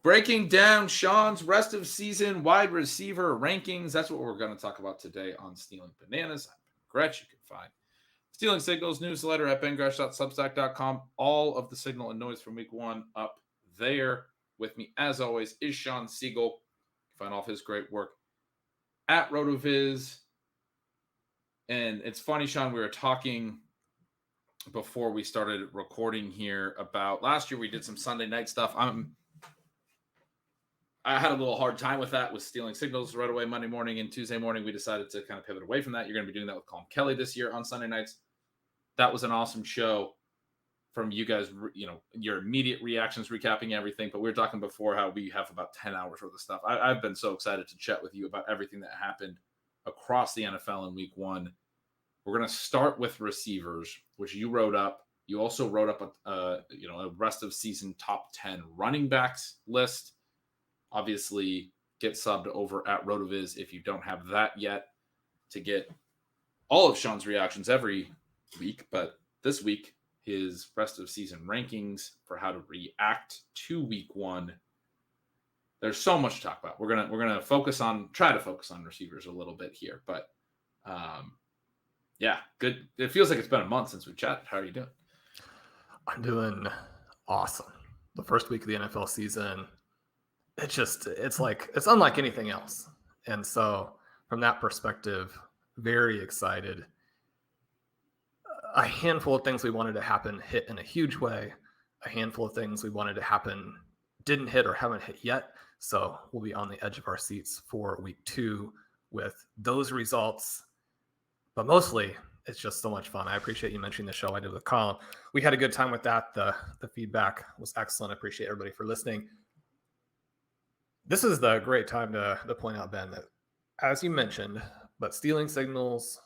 Breaking down Sean's rest of season wide receiver rankings. That's what we're going to talk about today on Stealing Bananas. I'm Gretch. You can find Stealing Signals newsletter at bengretch.substack.com. All of the signal and noise from week one up there. With me, as always, is Shawn Siegele. You can find all of his great work at RotoViz. And it's funny, Sean, we were talking before we started recording here about last year we did some Sunday night stuff. I had a little hard time with that, with stealing signals right away Monday morning, and Tuesday morning we decided to kind of pivot away from that. You're going to be doing that with Colin Kelly this year on Sunday nights. That was an awesome show from you guys, your immediate reactions, recapping everything. But we were talking before how we have about 10 hours worth of stuff. I've been so excited to chat with you about everything that happened across the NFL in week one. We're going to start with receivers, which you wrote up. You also wrote up a rest of season top 10 running backs list. Obviously, get subbed over at RotoViz if you don't have that yet to get all of Sean's reactions every week. But this week, his rest of season rankings for how to react to week one. There's so much to talk about. We're gonna try to focus on receivers a little bit here. But yeah, good. It feels like it's been a month since we chatted. How are you doing? I'm doing awesome. The first week of the NFL season, it's unlike anything else. And so from that perspective, very excited. A handful of things we wanted to happen hit in a huge way. A handful of things we wanted to happen didn't hit or haven't hit yet. So we'll be on the edge of our seats for week 2 with those results. But mostly, it's just so much fun. I appreciate you mentioning the show I did with Colin. We had a good time with that. The feedback was excellent. I appreciate everybody for listening. This is the great time to point out, Ben, that as you mentioned, but Stealing Signals,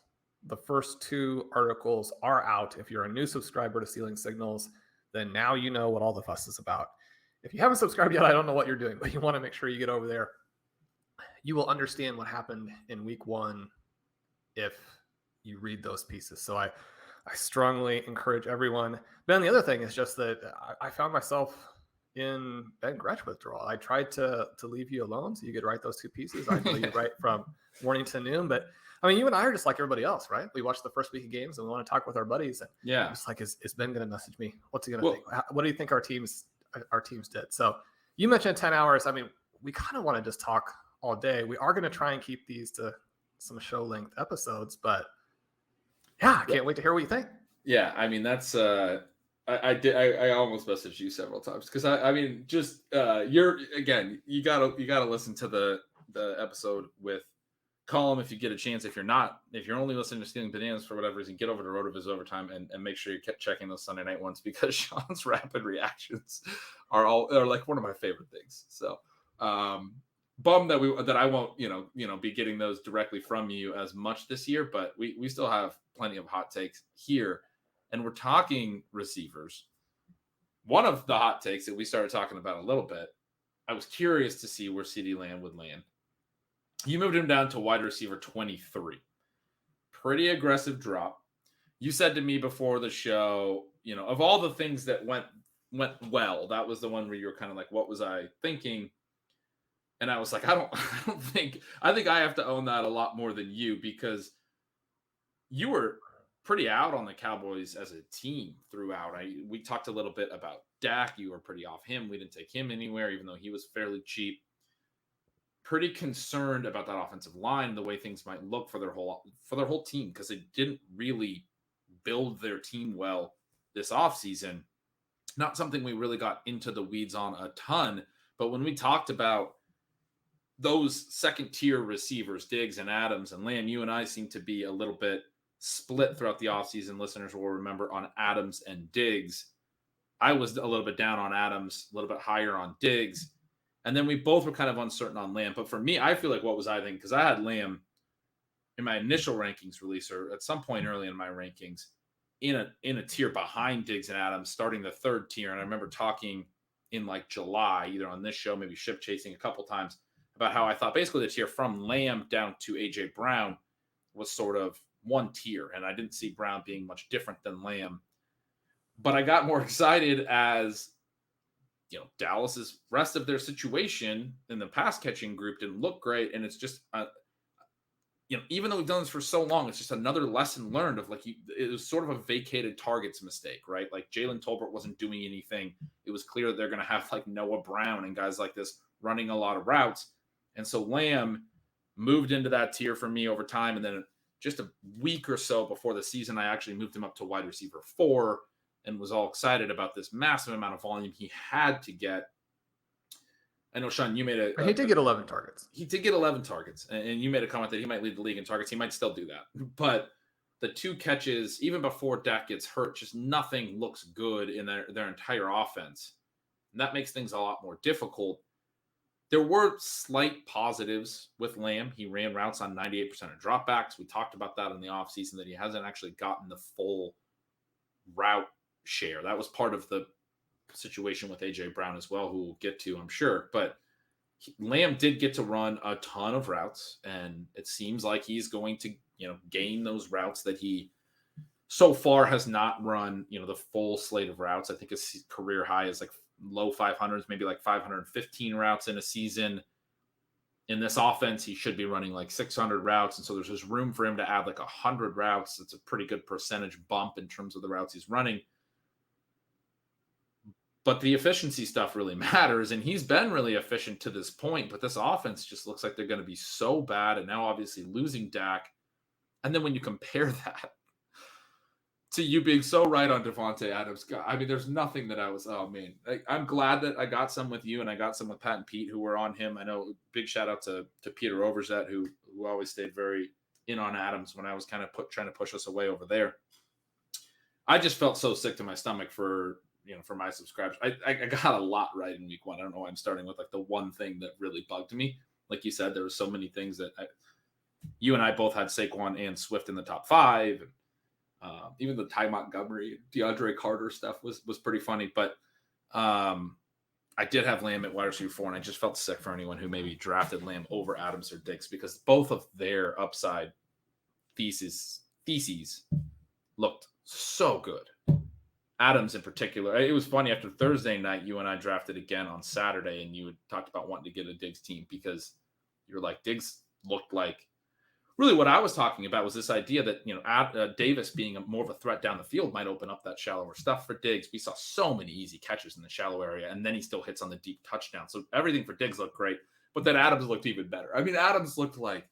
the first 2 articles are out. If you're a new subscriber to Stealing Signals, then now you know what all the fuss is about. If you haven't subscribed yet, I don't know what you're doing, but you want to make sure you get over there. You will understand what happened in week 1 if you read those pieces. So I strongly encourage everyone. Ben, the other thing is just that I found myself in Ben Gretch withdrawal. I tried to leave you alone so you could write those 2 pieces. I know you write from morning to noon, but I mean, you and I are just like everybody else, right? We watch the first week of games and we want to talk with our buddies. And yeah, it's like, is Ben going to message me? What's he going to think? What do you think our teams did? So you mentioned 10 hours. I mean, we kind of want to just talk all day. We are going to try and keep these to some show length episodes, but yeah, I can't wait to hear what you think. Yeah, I mean, that's I almost messaged you several times because I mean, just you gotta listen to the episode with Colin if you get a chance. If you're only listening to Stealing Bananas for whatever reason, get over to RotoViz Overtime and make sure you keep checking those Sunday night ones because Sean's rapid reactions are like one of my favorite things. So bummed that I won't be getting those directly from you as much this year, but we still have plenty of hot takes here. And we're talking receivers. One of the hot takes that we started talking about a little bit, I was curious to see where Ceedee Lamb would land. You moved him down to wide receiver 23. Pretty aggressive drop. You said to me before the show, of all the things that went well, that was the one where you were kind of like, what was I thinking? And I was like, I think I have to own that a lot more than you because you were pretty out on the Cowboys as a team throughout. We talked a little bit about Dak. You were pretty off him. We didn't take him anywhere, even though he was fairly cheap. Pretty concerned about that offensive line, the way things might look for their whole team, because they didn't really build their team well this offseason. Not something we really got into the weeds on a ton, but when we talked about those second-tier receivers, Diggs and Adams and Lamb, you and I seem to be a little bit split throughout the offseason. Listeners will remember on Adams and Diggs. I was a little bit down on Adams, a little bit higher on Diggs. And then we both were kind of uncertain on Lamb. But for me, I feel like what was I thinking? Because I had Lamb in my initial rankings release, or at some point early in my rankings, in a tier behind Diggs and Adams, starting the 3rd tier. And I remember talking in like July, either on this show, maybe Ship Chasing a couple times, about how I thought basically the tier from Lamb down to A.J. Brown was sort of one tier, and I didn't see Brown being much different than Lamb. But I got more excited as Dallas's rest of their situation in the pass catching group didn't look great. And it's just, even though we've done this for so long, it's just another lesson learned of it was sort of a vacated targets mistake, right? Like Jalen Tolbert wasn't doing anything. It was clear that they're going to have like Noah Brown and guys like this running a lot of routes. And so Lamb moved into that tier for me over time. And then just a week or so before the season, I actually moved him up to wide receiver 4 and was all excited about this massive amount of volume he had to get. I know, Sean, you made he did get 11 targets. He did get 11 targets, and you made a comment that he might lead the league in targets. He might still do that. But the 2 catches, even before Dak gets hurt, just nothing looks good in their entire offense. And that makes things a lot more difficult. There were slight positives with Lamb. He ran routes on 98% of dropbacks. We talked about that in the offseason, that he hasn't actually gotten the full route share. That was part of the situation with AJ Brown as well, who we'll get to, I'm sure. But Lamb did get to run a ton of routes, and it seems like he's going to, gain those routes that he so far has not run, the full slate of routes. I think his career high is like low 500s, maybe like 515 routes in a season. In this offense, he should be running like 600 routes. And so there's just room for him to add like 100 routes. It's a pretty good percentage bump in terms of the routes he's running. But the efficiency stuff really matters. And he's been really efficient to this point. But this offense just looks like they're going to be so bad. And now obviously losing Dak. And then when you compare that to you being so right on Devontae Adams, I mean, there's nothing that I was, I'm glad that I got some with you and I got some with Pat and Pete who were on him. I know, big shout out to Peter Overzet, who always stayed very in on Adams when I was kind of trying to push us away over there. I just felt so sick to my stomach for my subscribers. I got a lot right in week 1. I don't know why I'm starting with like the one thing that really bugged me. Like you said, there were so many things that you and I both had Saquon and Swift in the top 5. And, even the Ty Montgomery, DeAndre Carter stuff was pretty funny. But I did have Lamb at wide receiver 4, and I just felt sick for anyone who maybe drafted Lamb over Adams or Diggs, because both of their upside theses looked so good. Adams in particular. It was funny, after Thursday night, you and I drafted again on Saturday, and you had talked about wanting to get a Diggs team because you were like, Diggs looked like, really what I was talking about was this idea that, Davis being more of a threat down the field might open up that shallower stuff for Diggs. We saw so many easy catches in the shallow area, and then he still hits on the deep touchdown. So everything for Diggs looked great, but then Adams looked even better. I mean, Adams looked like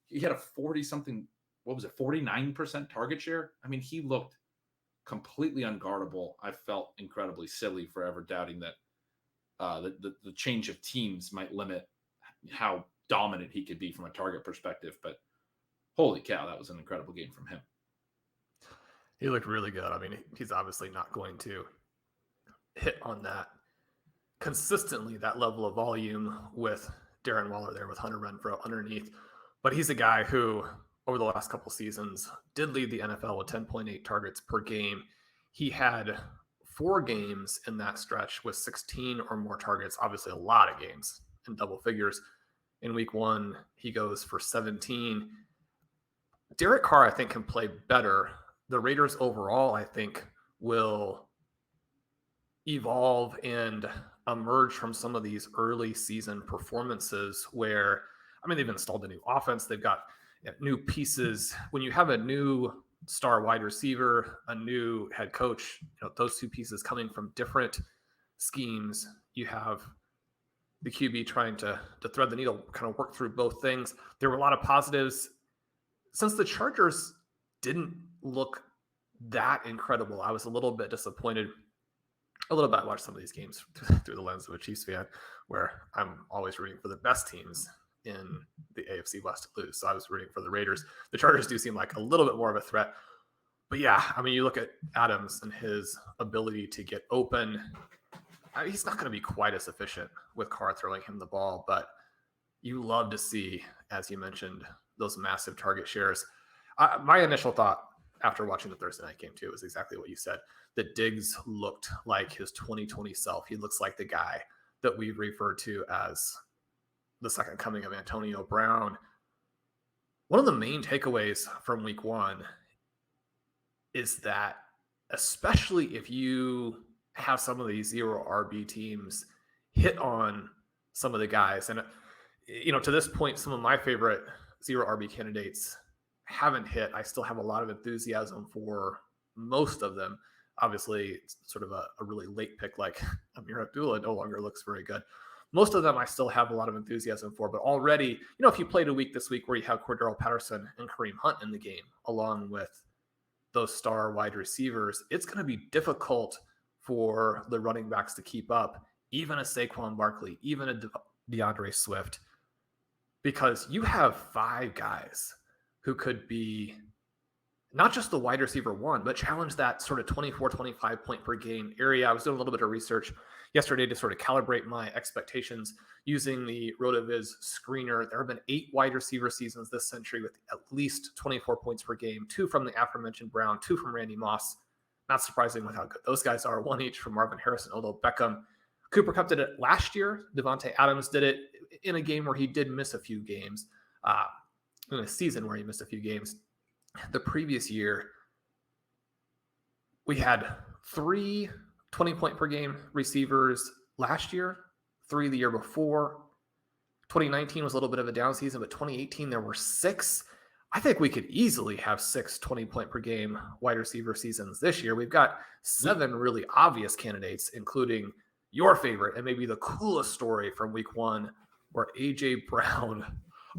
he had a 49% target share? I mean, he looked completely unguardable. I felt incredibly silly for ever doubting that the change of teams might limit how dominant he could be from a target perspective, but holy cow, that was an incredible game from him. He looked really good. I mean, he's obviously not going to hit on that consistently, that level of volume with Darren Waller there with Hunter Renfrow underneath. But he's a guy who, over the last couple seasons, did lead the NFL with 10.8 targets per game. He had 4 games in that stretch with 16 or more targets, obviously a lot of games in double figures. In week 1, he goes for 17. Derek Carr, I think, can play better. The Raiders overall, I think, will evolve and emerge from some of these early season performances where, they've installed a new offense. They've got new pieces. When you have a new star wide receiver, a new head coach, those 2 pieces coming from different schemes, you have the QB trying to thread the needle, kind of work through both things. There were a lot of positives. Since the Chargers didn't look that incredible, I was a little bit disappointed. I watched some of these games through the lens of a Chiefs fan, where I'm always rooting for the best teams in the AFC West to lose. So I was rooting for the Raiders. The Chargers do seem like a little bit more of a threat. But yeah, you look at Adams and his ability to get open. He's not going to be quite as efficient with Carr throwing him the ball, but you love to see, as you mentioned, those massive target shares. My initial thought after watching the Thursday night game too was exactly what you said, that Diggs looked like his 2020 self. He looks like the guy that we referred to as the second coming of Antonio Brown. One of the main takeaways from week 1 is that, especially if you have some of these 0 RB teams hit on some of the guys. And, to this point, some of my favorite 0 RB candidates haven't hit. I still have a lot of enthusiasm for most of them. Obviously, it's sort of a really late pick like Amir Abdullah no longer looks very good. Most of them I still have a lot of enthusiasm for, but already, if you played a week this week where you have Cordero Patterson and Kareem Hunt in the game, along with those star wide receivers, it's going to be difficult for the running backs to keep up, even a Saquon Barkley, even a DeAndre Swift, because you have 5 guys who could be not just the wide receiver one, but challenge that sort of 24, 25 point per game area. I was doing a little bit of research yesterday to sort of calibrate my expectations using the RotoViz screener. There have been 8 wide receiver seasons this century with at least 24 points per game, 2 from the aforementioned Brown, 2 from Randy Moss. Not surprising with how good those guys are. 1 each from Marvin Harrison, Odell Beckham. Cooper Kupp did it last year. Devontae Adams did it in a game where he did miss a few games, in a season where he missed a few games. The previous year, we had 3 20-point per game receivers last year, 3 the year before. 2019 was a little bit of a down season, but 2018 there were 6. I think we could easily have 6 20-point per game wide receiver seasons this year. We've got 7 really obvious candidates, including your favorite and maybe the coolest story from week 1, where AJ Brown,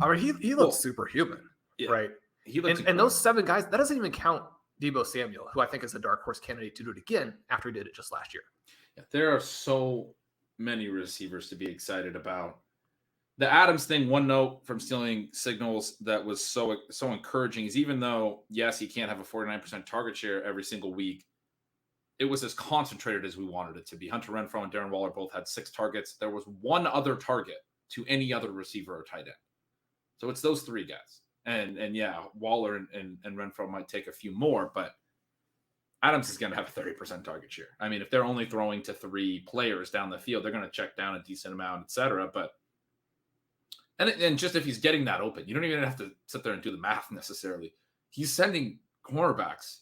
I mean, he looks superhuman, right? And those 7 guys, that doesn't even count Deebo Samuel, who I think is a dark horse candidate to do it again after he did it just last year. Yeah, there are so many receivers to be excited about. The Adams thing, one note from Stealing Signals that was so encouraging is, even though, yes, he can't have a 49% target share every single week, it was as concentrated as we wanted it to be. Hunter Renfrow and Darren Waller both had 6 targets. There was 1 other target to any other receiver or tight end. So it's those 3 guys. And yeah, Waller and Renfrow might take a few more, but Adams is going to have a 30% target share. I mean, if they're only throwing to 3 players down the field, they're going to check down a decent amount, et cetera. But and just if he's getting that open, you don't even have to sit there and do the math necessarily. He's sending cornerbacks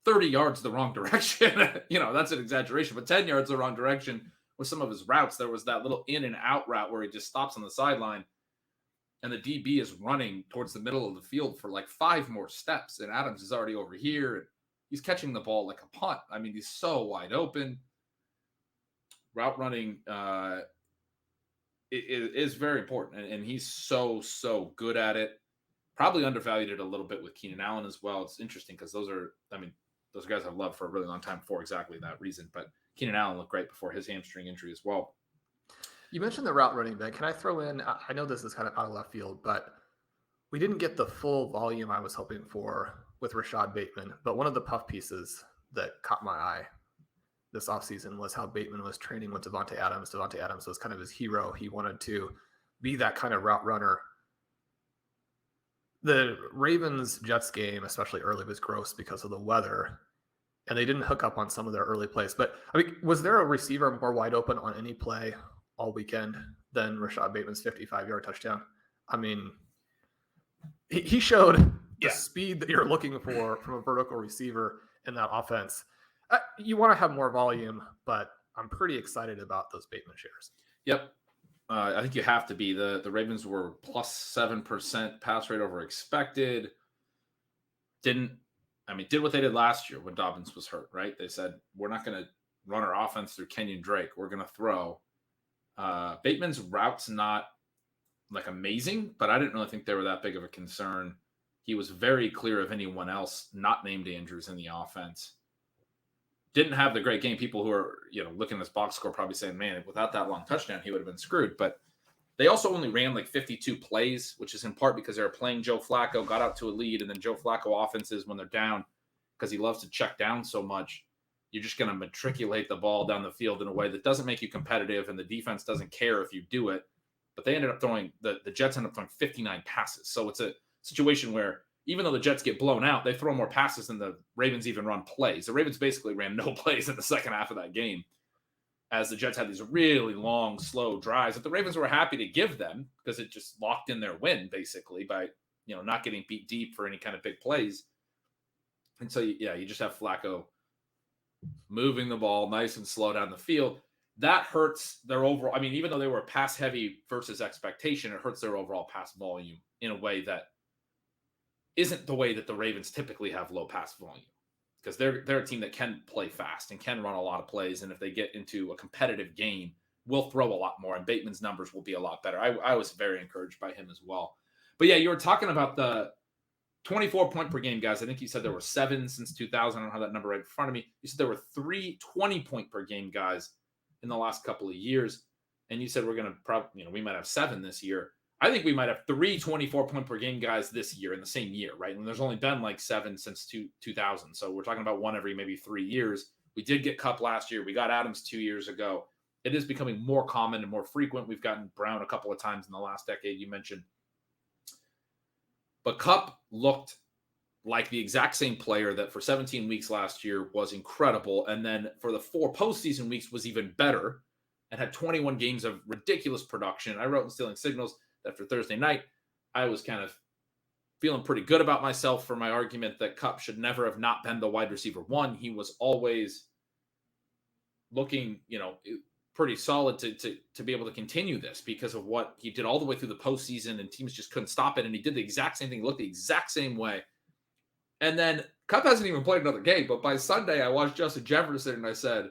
30 yards the wrong direction. That's an exaggeration, but 10 yards the wrong direction with some of his routes. There was that little in and out route where he just stops on the sideline, and the DB is running towards the middle of the field for like 5 more steps, and Adams is already over here, and he's catching the ball like a punt. I mean, he's so wide open. Route running is very important, and he's so good at it. Probably undervalued it a little bit with Keenan Allen as well. It's interesting because those guys I've loved for a really long time for exactly that reason. But Keenan Allen looked great before his hamstring injury as well. You mentioned the route running, Ben. Can I throw in, I know this is kind of out of left field, but we didn't get the full volume I was hoping for with Rashad Bateman. But one of the puff pieces that caught my eye this offseason was how Bateman was training with Devontae Adams. Devontae Adams was kind of his hero. He wanted to be that kind of route runner. The Ravens-Jets game, especially early, was gross because of the weather, and they didn't hook up on some of their early plays. But, was there a receiver more wide open on any play all weekend than Rashad Bateman's 55-yard touchdown? I mean, he showed the speed that you're looking for from a vertical receiver in that offense. You want to have more volume, but I'm pretty excited about those Bateman shares. Yep. I think you have to be. The Ravens were plus 7% pass rate over expected. Did what they did last year when Dobbins was hurt, right? They said, we're not going to run our offense through Kenyon Drake. We're going to throw. Bateman's routes not like amazing, but I didn't really think they were that big of a concern. He was very clear of anyone else not named Andrews in the offense. Didn't have the great game. People who are, looking at this box score probably saying, man, without that long touchdown, he would have been screwed. But they also only ran like 52 plays, which is in part because they were playing Joe Flacco, got out to a lead, and then Joe Flacco offenses, when they're down, because he loves to check down so much, you're just going to matriculate the ball down the field in a way that doesn't make you competitive, and the defense doesn't care if you do it. But they ended up throwing, the Jets ended up throwing 59 passes. So it's a situation where even though the Jets get blown out, they throw more passes than the Ravens even run plays. The Ravens basically ran no plays in the second half of that game, as the Jets had these really long, slow drives that the Ravens were happy to give them because it just locked in their win, basically, by not getting beat deep for any kind of big plays. And so, you just have Flacco moving the ball nice and slow down the field. That hurts their overall. I mean, even though they were pass heavy versus expectation, it hurts their overall pass volume in a way that isn't the way that the Ravens typically have low pass volume, because they're a team that can play fast and can run a lot of plays. And if they get into a competitive game, will throw a lot more, and Bateman's numbers will be a lot better. I was very encouraged by him as well. But yeah, you were talking about the 24 point per game guys. I think you said there were 7 since 2000. I don't have that number right in front of me. You said there were 3 20 point per game guys in the last couple of years. And you said we're going to probably, we might have 7 this year. I think we might have 3 24 point per game guys this year in the same year, right? And there's only been like 7 since 2000. So we're talking about one every maybe 3 years. We did get Kupp last year. We got Adams 2 years ago. It is becoming more common and more frequent. We've gotten Brown a couple of times in the last decade, you mentioned. But Kupp looked like the exact same player that for 17 weeks last year was incredible. And then for the 4 postseason weeks was even better and had 21 games of ridiculous production. I wrote in Stealing Signals that for Thursday night, I was kind of feeling pretty good about myself for my argument that Kupp should never have not been the wide receiver 1. He was always looking, pretty solid to be able to continue this because of what he did all the way through the postseason, and teams just couldn't stop it. And he did the exact same thing. He looked the exact same way. And then Kupp hasn't even played another game, but by Sunday I watched Justin Jefferson and I said,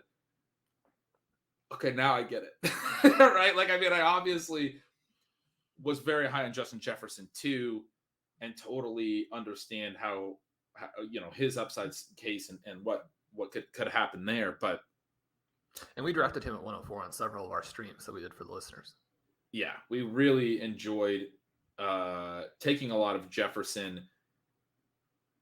okay, now I get it. Right? I obviously was very high on Justin Jefferson too, and totally understand how his upside case and what could happen there. And we drafted him at 104 on several of our streams that we did for the listeners. Yeah, we really enjoyed taking a lot of Jefferson.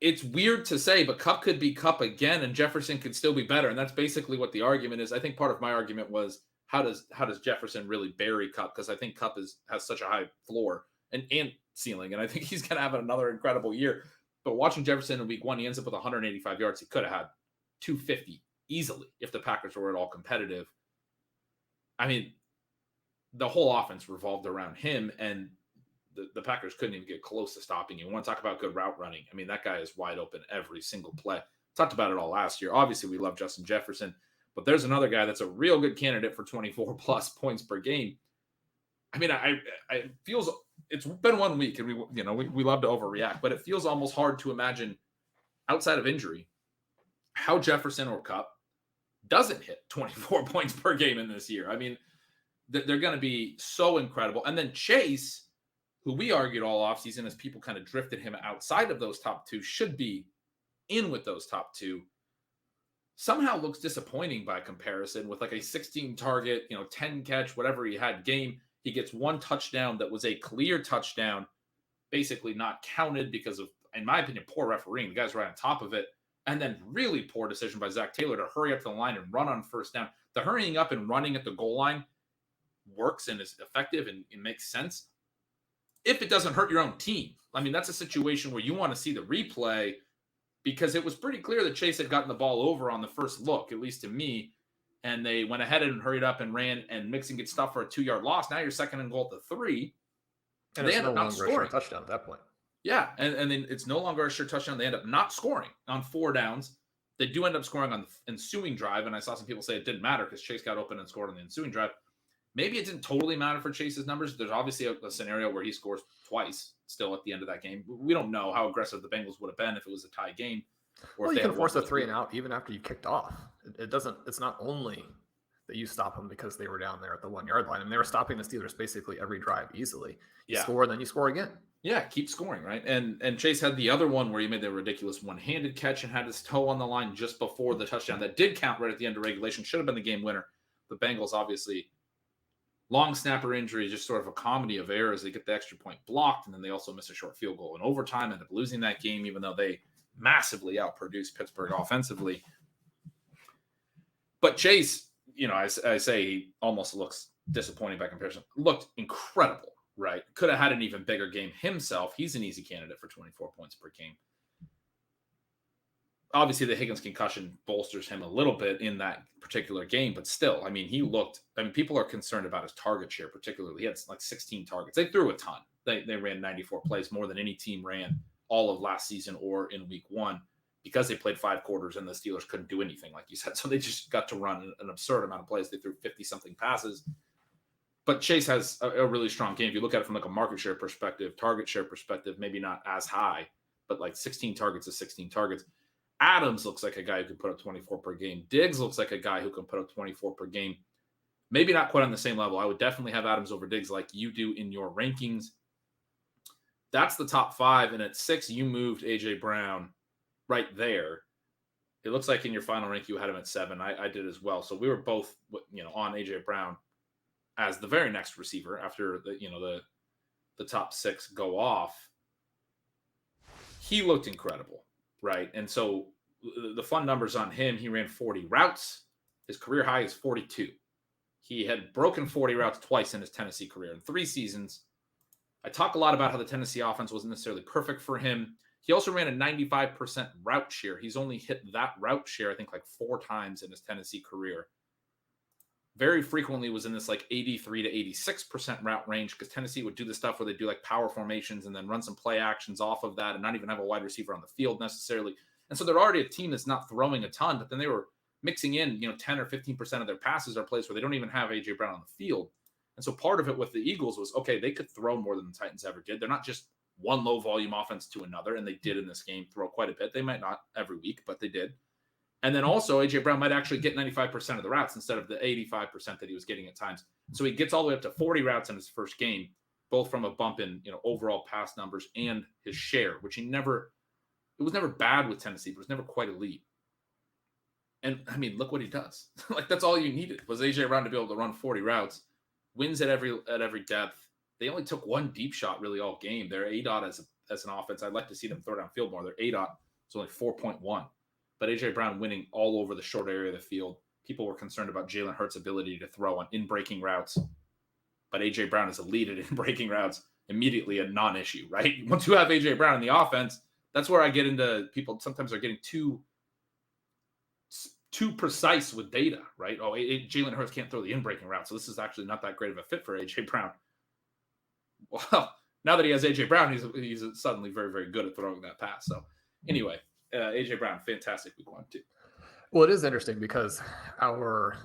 It's weird to say, but Kupp could be Kupp again, and Jefferson could still be better. And that's basically what the argument is. I think part of my argument was how does Jefferson really bury Kupp? Because I think Kupp has such a high floor and ceiling, and I think he's going to have another incredible year. But watching Jefferson in week 1, he ends up with 185 yards. He could have had 250 easily if the Packers were at all competitive. I mean, the whole offense revolved around him, and the Packers couldn't even get close to stopping you. You want to talk about good route running? I mean, that guy is wide open every single play. Talked about it all last year. Obviously, we love Justin Jefferson, but there's another guy that's a real good candidate for 24 plus points per game. I mean, I feels it's been 1 week, and we love to overreact, but it feels almost hard to imagine outside of injury how Jefferson or Kupp doesn't hit 24 points per game in this year. I mean, they're going to be so incredible. And then Chase, who we argued all offseason as people kind of drifted him outside of those top 2, should be in with those top 2, somehow looks disappointing by comparison with like a 16 target, 10 catch, whatever he had game. He gets 1 touchdown that was a clear touchdown, basically not counted because of, in my opinion, poor refereeing. The guy's right on top of it. And then really poor decision by Zach Taylor to hurry up to the line and run on first down. The hurrying up and running at the goal line works and is effective and it makes sense if it doesn't hurt your own team. I mean, that's a situation where you want to see the replay because it was pretty clear that Chase had gotten the ball over on the first look, at least to me. And they went ahead and hurried up and ran, and Mixon gets stuffed for a 2-yard loss. Now you're second and goal at the 3. And they end up not scoring a touchdown at that point. Yeah, and then it's no longer a sure touchdown. They end up not scoring on 4 downs. They do end up scoring on the ensuing drive, and I saw some people say it didn't matter because Chase got open and scored on the ensuing drive. Maybe it didn't totally matter for Chase's numbers. There's obviously a scenario where he scores twice still at the end of that game. We don't know how aggressive the Bengals would have been if it was a tie game. Well, you can force a 3 and out even after you kicked off. It's not only that you stop them because they were down there at the 1-yard line. I mean, they were stopping the Steelers basically every drive easily. You score, then you score again. Yeah, keep scoring, right? And Chase had the other one where he made the ridiculous one-handed catch and had his toe on the line just before the touchdown. That did count right at the end of regulation. Should have been the game winner. The Bengals, obviously, long snapper injury, just sort of a comedy of errors. They get the extra point blocked, and then they also miss a short field goal in overtime, end up losing that game, even though they massively outproduced Pittsburgh offensively. But Chase, I say he almost looks disappointing by comparison. Looked incredible. Right. Could have had an even bigger game himself. He's an easy candidate for 24 points per game. Obviously, the Higgins concussion bolsters him a little bit in that particular game, but still, I mean, people are concerned about his target share, particularly. He had like 16 targets. They threw a ton. They ran 94 plays, more than any team ran all of last season or in week 1. because they played 5 quarters and the Steelers couldn't do anything, like you said. So they just got to run an absurd amount of plays. They threw 50-something passes. But Chase has a really strong game. If you look at it from like a market share perspective, target share perspective, maybe not as high, but like 16 targets is 16 targets. Adams looks like a guy who can put up 24 per game. Diggs looks like a guy who can put up 24 per game. Maybe not quite on the same level. I would definitely have Adams over Diggs like you do in your rankings. That's the top 5. And at 6, you moved A.J. Brown right there. It looks like in your final rank, you had him at 7. I did as well. So we were both, on A.J. Brown as the very next receiver after the top 6 go off. He looked incredible, right? And so the fun numbers on him, he ran 40 routes. His career high is 42. He had broken 40 routes twice in his Tennessee career in 3 seasons. I talk a lot about how the Tennessee offense wasn't necessarily perfect for him. He also ran a 95% route share. He's only hit that route share, I think, like 4 times in his Tennessee career. Very frequently was in this like 83 to 86% route range because Tennessee would do the stuff where they do like power formations and then run some play actions off of that and not even have a wide receiver on the field necessarily. And so they're already a team that's not throwing a ton, but then they were mixing in, 10 or 15% of their passes are plays where they don't even have A.J. Brown on the field. And so part of it with the Eagles was, okay, they could throw more than the Titans ever did. They're not just one low volume offense to another, and they did in this game throw quite a bit. They might not every week, but they did. And then also A.J. Brown might actually get 95% of the routes instead of the 85% that he was getting at times. So he gets all the way up to 40 routes in his first game, both from a bump in, overall pass numbers and his share, which it was never bad with Tennessee, but it was never quite elite. And I mean, look what he does. Like that's all you needed was A.J. Brown to be able to run 40 routes, wins at every depth. They only took 1 deep shot really all game. Their ADOT as an offense, I'd like to see them throw downfield more. Their ADOT was only 4.1. But A.J. Brown winning all over the short area of the field. People were concerned about Jalen Hurts' ability to throw on in-breaking routes. But A.J. Brown is elite at in-breaking routes, immediately a non-issue, right? Once you have A.J. Brown in the offense, that's where I get into people sometimes are getting too precise with data, right? Oh, Jalen Hurts can't throw the in-breaking route, so this is actually not that great of a fit for A.J. Brown. Well, now that he has A.J. Brown, he's suddenly very, very good at throwing that pass. So anyway, A.J. Brown, fantastic week 1 too. Well, it is interesting because our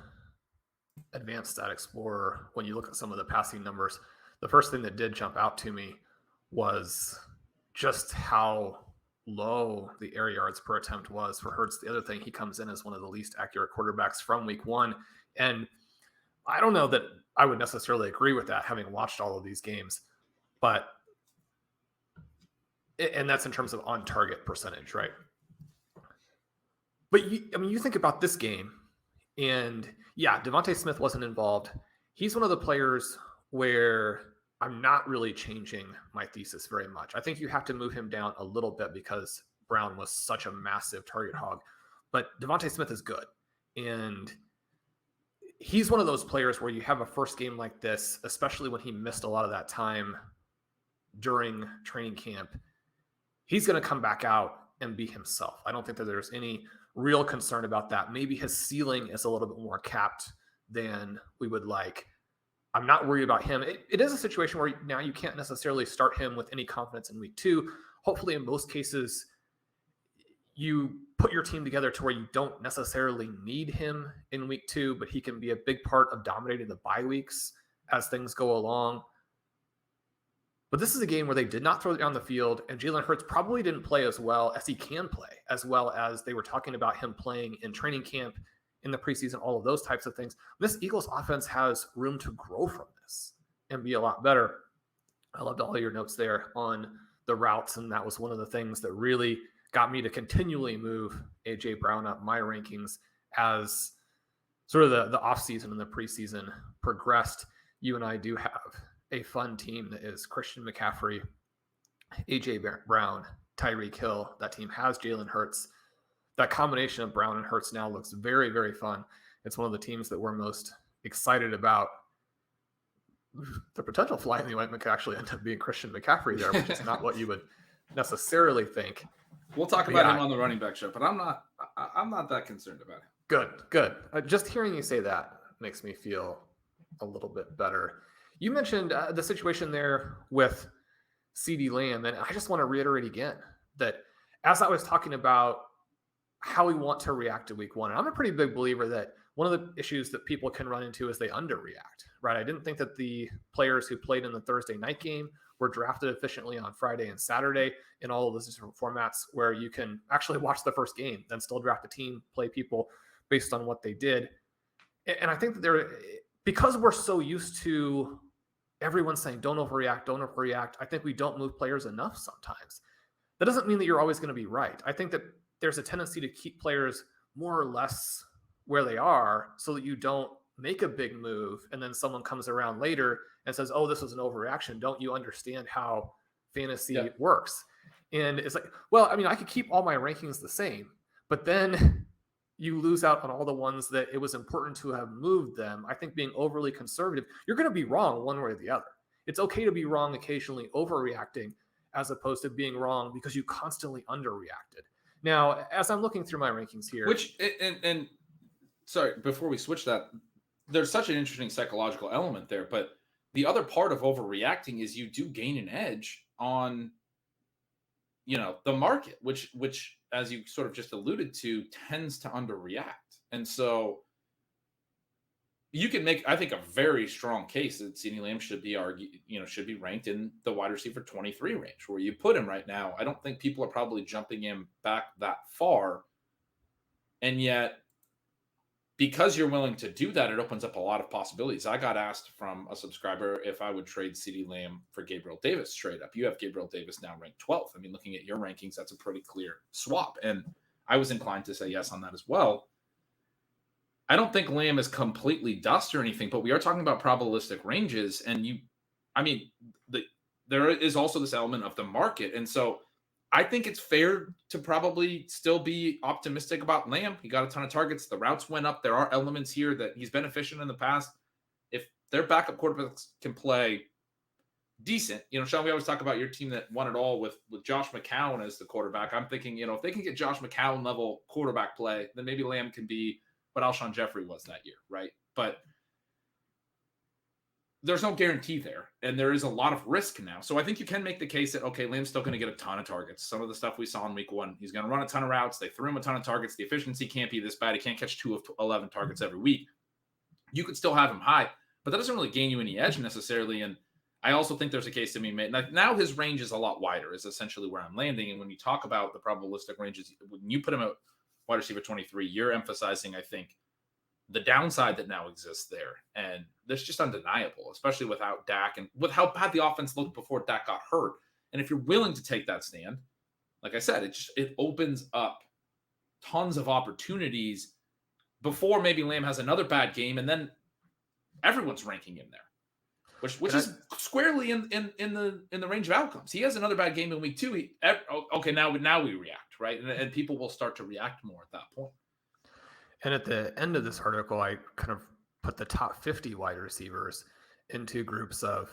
advanced stat explorer, when you look at some of the passing numbers, the first thing that did jump out to me was just how low the air yards per attempt was for Hurts. The other thing, he comes in as one of the least accurate quarterbacks from week 1. And I don't know that I would necessarily agree with that, having watched all of these games, and that's in terms of on target percentage, right? But you think about this game, and yeah, Devontae Smith wasn't involved. He's one of the players where I'm not really changing my thesis very much. I think you have to move him down a little bit because Brown was such a massive target hog. But Devontae Smith is good. And he's one of those players where you have a first game like this, especially when he missed a lot of that time during training camp. He's going to come back out and be himself. I don't think that there's any real concern about that. Maybe his ceiling is a little bit more capped than we would like. I'm not worried about him. It is a situation where now you can't necessarily start him with any confidence in week 2. Hopefully, in most cases, you put your team together to where you don't necessarily need him in week 2, but he can be a big part of dominating the bye weeks as things go along. But this is a game where they did not throw it down the field, and Jalen Hurts probably didn't play as well as he can play, as well as they were talking about him playing in training camp, in the preseason, all of those types of things. This Eagles offense has room to grow from this and be a lot better. I loved all your notes there on the routes, and that was one of the things that really got me to continually move A.J. Brown up my rankings as sort of the offseason and the preseason progressed. You and I do have a fun team that is Christian McCaffrey, A.J. Brown, Tyreek Hill. That team has Jalen Hurts. That combination of Brown and Hurts now looks very, very fun. It's one of the teams that we're most excited about. The potential fly in the ointment could actually end up being Christian McCaffrey there, which is not what you would necessarily think. We'll talk about him on the running back show, but I'm not that concerned about him. Good. Just hearing you say that makes me feel a little bit better. You mentioned the situation there with Ceedee Lamb, and I just want to reiterate again that as I was talking about how we want to react to week one. And I'm a pretty big believer that one of the issues that people can run into is they underreact, right? I didn't think that the players who played in the Thursday night game were drafted efficiently on Friday and Saturday in all of those different formats where you can actually watch the first game, then still draft a team, play people based on what they did. And I think that because we're so used to everyone saying, don't overreact, I think we don't move players enough sometimes. That doesn't mean that you're always going to be right. I think that there's a tendency to keep players more or less where they are so that you don't make a big move and then someone comes around later and says, oh, this was an overreaction. Don't you understand how fantasy works? And it's like, well, I mean, I could keep all my rankings the same, but then you lose out on all the ones that it was important to have moved them. I think being overly conservative, you're going to be wrong one way or the other. It's okay to be wrong occasionally, overreacting, as opposed to being wrong because you constantly underreacted. Now, as I'm looking through my rankings here, and sorry, before we switch that, there's such an interesting psychological element there, but the other part of overreacting is you do gain an edge on, the market, which as you sort of just alluded to, tends to underreact. And so you can make, I think, a very strong case that Ceedee Lamb should be ranked in the wide receiver 23 range where you put him right now. I don't think people are probably jumping him back that far. And yet, because you're willing to do that, it opens up a lot of possibilities. I got asked from a subscriber if I would trade Ceedee Lamb for Gabriel Davis straight up. You have Gabriel Davis now ranked 12th. I mean, looking at your rankings, that's a pretty clear swap. And I was inclined to say yes on that as well. I don't think Lamb is completely dust or anything, but we are talking about probabilistic ranges. And there is also this element of the market. And so I think it's fair to probably still be optimistic about Lamb. He got a ton of targets. The routes went up. There are elements here that he's been efficient in the past. If their backup quarterbacks can play decent, Shawn, we always talk about your team that won it all with Josh McCown as the quarterback. I'm thinking, if they can get Josh McCown level quarterback play, then maybe Lamb can be what Alshon Jeffrey was that year, right? But there's no guarantee there, and there is a lot of risk now. So I think you can make the case that, okay, Lamb's still going to get a ton of targets. Some of the stuff we saw in week one, he's going to run a ton of routes. They threw him a ton of targets. The efficiency can't be this bad. He can't catch 2 of 11 targets every week. You could still have him high, but that doesn't really gain you any edge necessarily. And I also think there's a case to be made. Now his range is a lot wider, is essentially where I'm landing. And when you talk about the probabilistic ranges, when you put him at wide receiver 23, you're emphasizing, I think, the downside that now exists there. And that's just undeniable, especially without Dak and with how bad the offense looked before Dak got hurt. And if you're willing to take that stand, like I said, it opens up tons of opportunities before maybe Lamb has another bad game. And then everyone's ranking him there, which is squarely in the range of outcomes. He has another bad game in week 2. Now we react, right? And people will start to react more at that point. And at the end of this article, I kind of put the top 50 wide receivers into groups of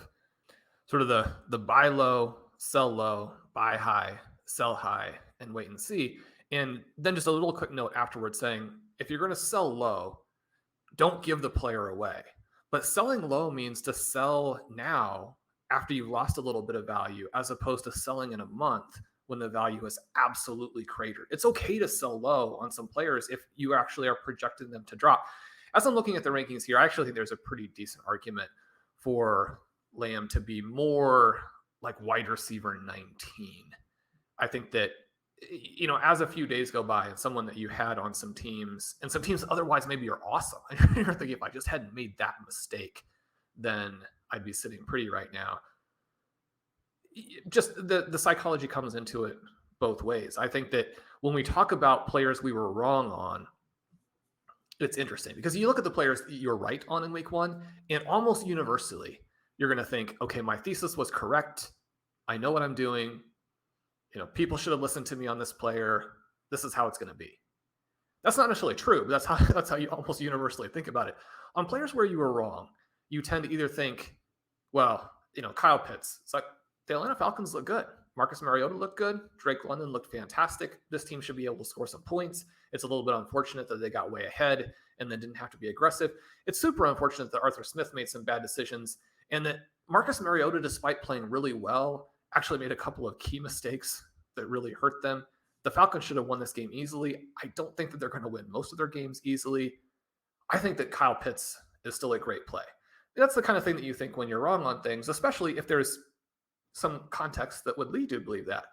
sort of the buy low, sell low, buy high, sell high, and wait and see. And then just a little quick note afterwards saying, if you're going to sell low, don't give the player away. But selling low means to sell now after you've lost a little bit of value, as opposed to selling in a month when the value is absolutely cratered. It's okay to sell low on some players if you actually are projecting them to drop. As I'm looking at the rankings here, I actually think there's a pretty decent argument for Lamb to be more like wide receiver 19. I think that, as a few days go by and someone that you had on some teams and some teams otherwise maybe are awesome, and you're thinking, if I just hadn't made that mistake, then I'd be sitting pretty right now. Just the psychology comes into it both ways. I think that when we talk about players we were wrong on, it's interesting because you look at the players that you're right on in week 1, and almost universally, you're going to think, okay, my thesis was correct. I know what I'm doing. People should have listened to me on this player. This is how it's going to be. That's not necessarily true, but that's how you almost universally think about it. On players where you were wrong, you tend to either think, well, Kyle Pitts. It's like, the Atlanta Falcons look good. Marcus Mariota looked good. Drake London looked fantastic. This team should be able to score some points. It's a little bit unfortunate that they got way ahead and then didn't have to be aggressive. It's super unfortunate that Arthur Smith made some bad decisions and that Marcus Mariota, despite playing really well, actually made a couple of key mistakes that really hurt them. The Falcons should have won this game easily. I don't think that they're going to win most of their games easily. I think that Kyle Pitts is still a great play. That's the kind of thing that you think when you're wrong on things, especially if there's some context that would lead you to believe that.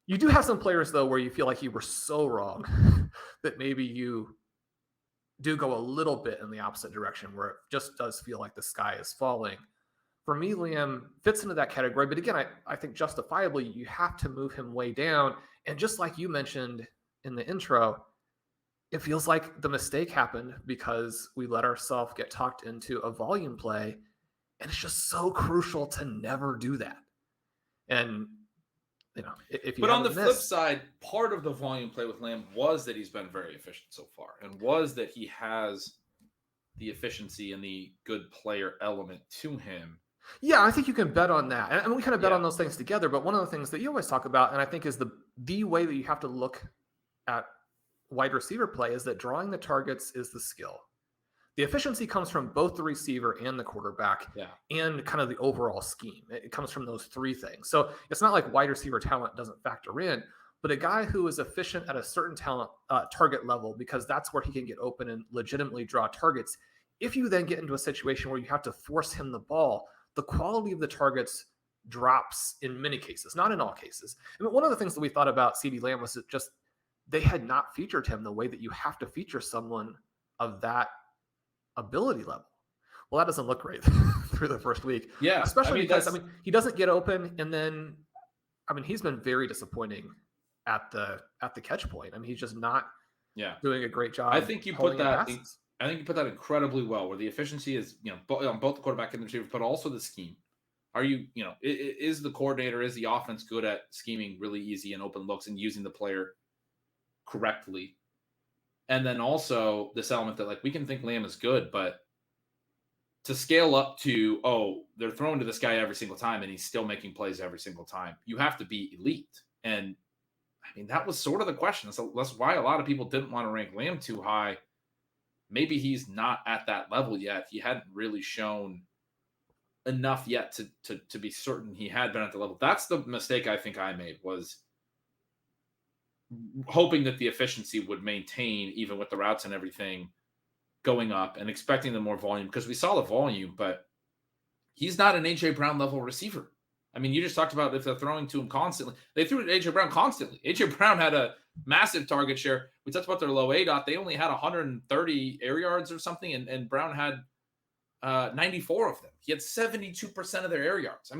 You do have some players, though, where you feel like you were so wrong that maybe you do go a little bit in the opposite direction where it just does feel like the sky is falling. For me, Liam fits into that category. But again, I think justifiably you have to move him way down. And just like you mentioned in the intro, it feels like the mistake happened because we let ourselves get talked into a volume play. And it's just so crucial to never do that. And, if you But on the flip side, part of the volume play with Lamb was that he's been very efficient so far and was that he has the efficiency and the good player element to him. Yeah, I think you can bet on that. And we kind of bet on those things together. But one of the things that you always talk about, and I think is the way that you have to look at wide receiver play, is that drawing the targets is the skill. The efficiency comes from both the receiver and the quarterback and kind of the overall scheme. It comes from those three things. So it's not like wide receiver talent doesn't factor in, but a guy who is efficient at a certain target level, because that's where he can get open and legitimately draw targets. If you then get into a situation where you have to force him the ball, the quality of the targets drops in many cases, not in all cases. I mean, one of the things that we thought about Ceedee Lamb was that just they had not featured him the way that you have to feature someone of that ability level. Well, that doesn't look great through the first week. Yeah. Especially because he doesn't get open. And then, he's been very disappointing at the catch point. He's just not doing a great job. I think you put that incredibly well, where the efficiency is, on both the quarterback and the receiver, but also the scheme. Are you, is the coordinator, is the offense good at scheming really easy and open looks and using the player correctly? And then also this element that we can think Lamb is good, but to scale up to, they're throwing to this guy every single time and he's still making plays every single time, you have to be elite. And that was sort of the question. So that's why a lot of people didn't want to rank Lamb too high. Maybe he's not at that level yet. He hadn't really shown enough yet to be certain he had been at the level. That's the mistake I think I made, was hoping that the efficiency would maintain even with the routes and everything going up and expecting the more volume, because we saw the volume, but he's not an A.J. Brown level receiver. You just talked about if they're throwing to him constantly. They threw to A.J. Brown constantly. A.J. Brown had a massive target share. We talked about their low ADOT. They only had 130 air yards or something, and Brown had 94 of them. He had 72% of their air yards.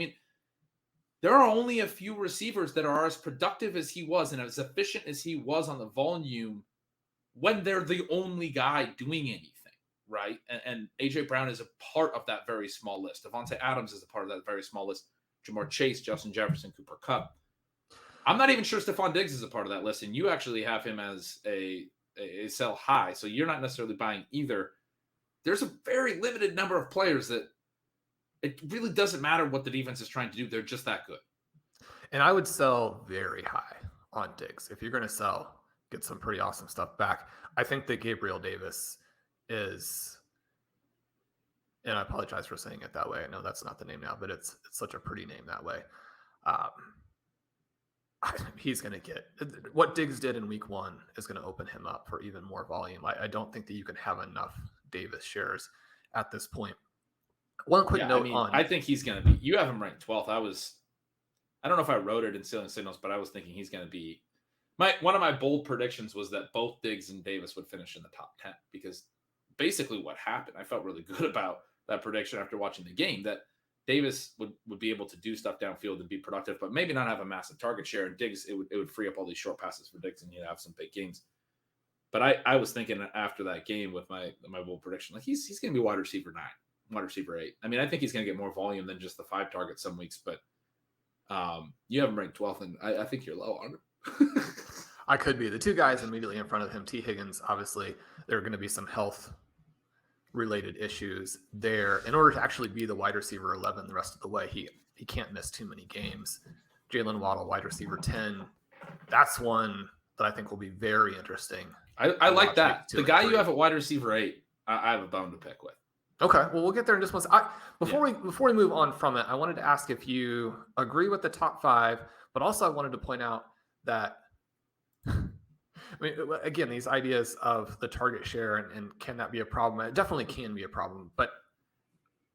There are only a few receivers that are as productive as he was and as efficient as he was on the volume when they're the only guy doing anything, right? And A.J. Brown is a part of that very small list. Devontae Adams is a part of that very small list. Jamar Chase, Justin Jefferson, Cooper Kupp. I'm not even sure Stephon Diggs is a part of that list, and you actually have him as a sell high, so you're not necessarily buying either. There's a very limited number of players that it really doesn't matter what the defense is trying to do. They're just that good. And I would sell very high on Diggs. If you're going to sell, get some pretty awesome stuff back. I think that Gabriel Davis is, and I apologize for saying it that way. I know that's not the name now, but it's such a pretty name that way. He's going to get what Diggs did in week 1 is going to open him up for even more volume. I don't think that you can have enough Davis shares at this point. One quick note I think he's going to be, you have him ranked 12th. I don't know if I wrote it in Ceiling Signals, but I was thinking he's going to be one of my bold predictions was that both Diggs and Davis would finish in the top 10, because basically what happened, I felt really good about that prediction after watching the game, that Davis would be able to do stuff downfield and be productive, but maybe not have a massive target share. And Diggs, it would free up all these short passes for Diggs, and he'd have some big games. But I was thinking after that game with my bold prediction, he's going to be wide receiver 9, wide receiver 8. I think he's going to get more volume than just the 5 targets some weeks, but you have him ranked 12th, and I think you're low on him. I could be. The two guys immediately in front of him, T. Higgins, obviously, there are going to be some health-related issues there. In order to actually be the wide receiver 11 the rest of the way, he can't miss too many games. Jalen Waddle, wide receiver 10. That's one that I think will be very interesting. I like that. The guy you have at wide receiver 8, I have a bone to pick with. Okay, well, we'll get there in just one second. Before we move on from it, I wanted to ask if you agree with the top 5, but also I wanted to point out that I mean, again, these ideas of the target share and can that be a problem? It definitely can be a problem. But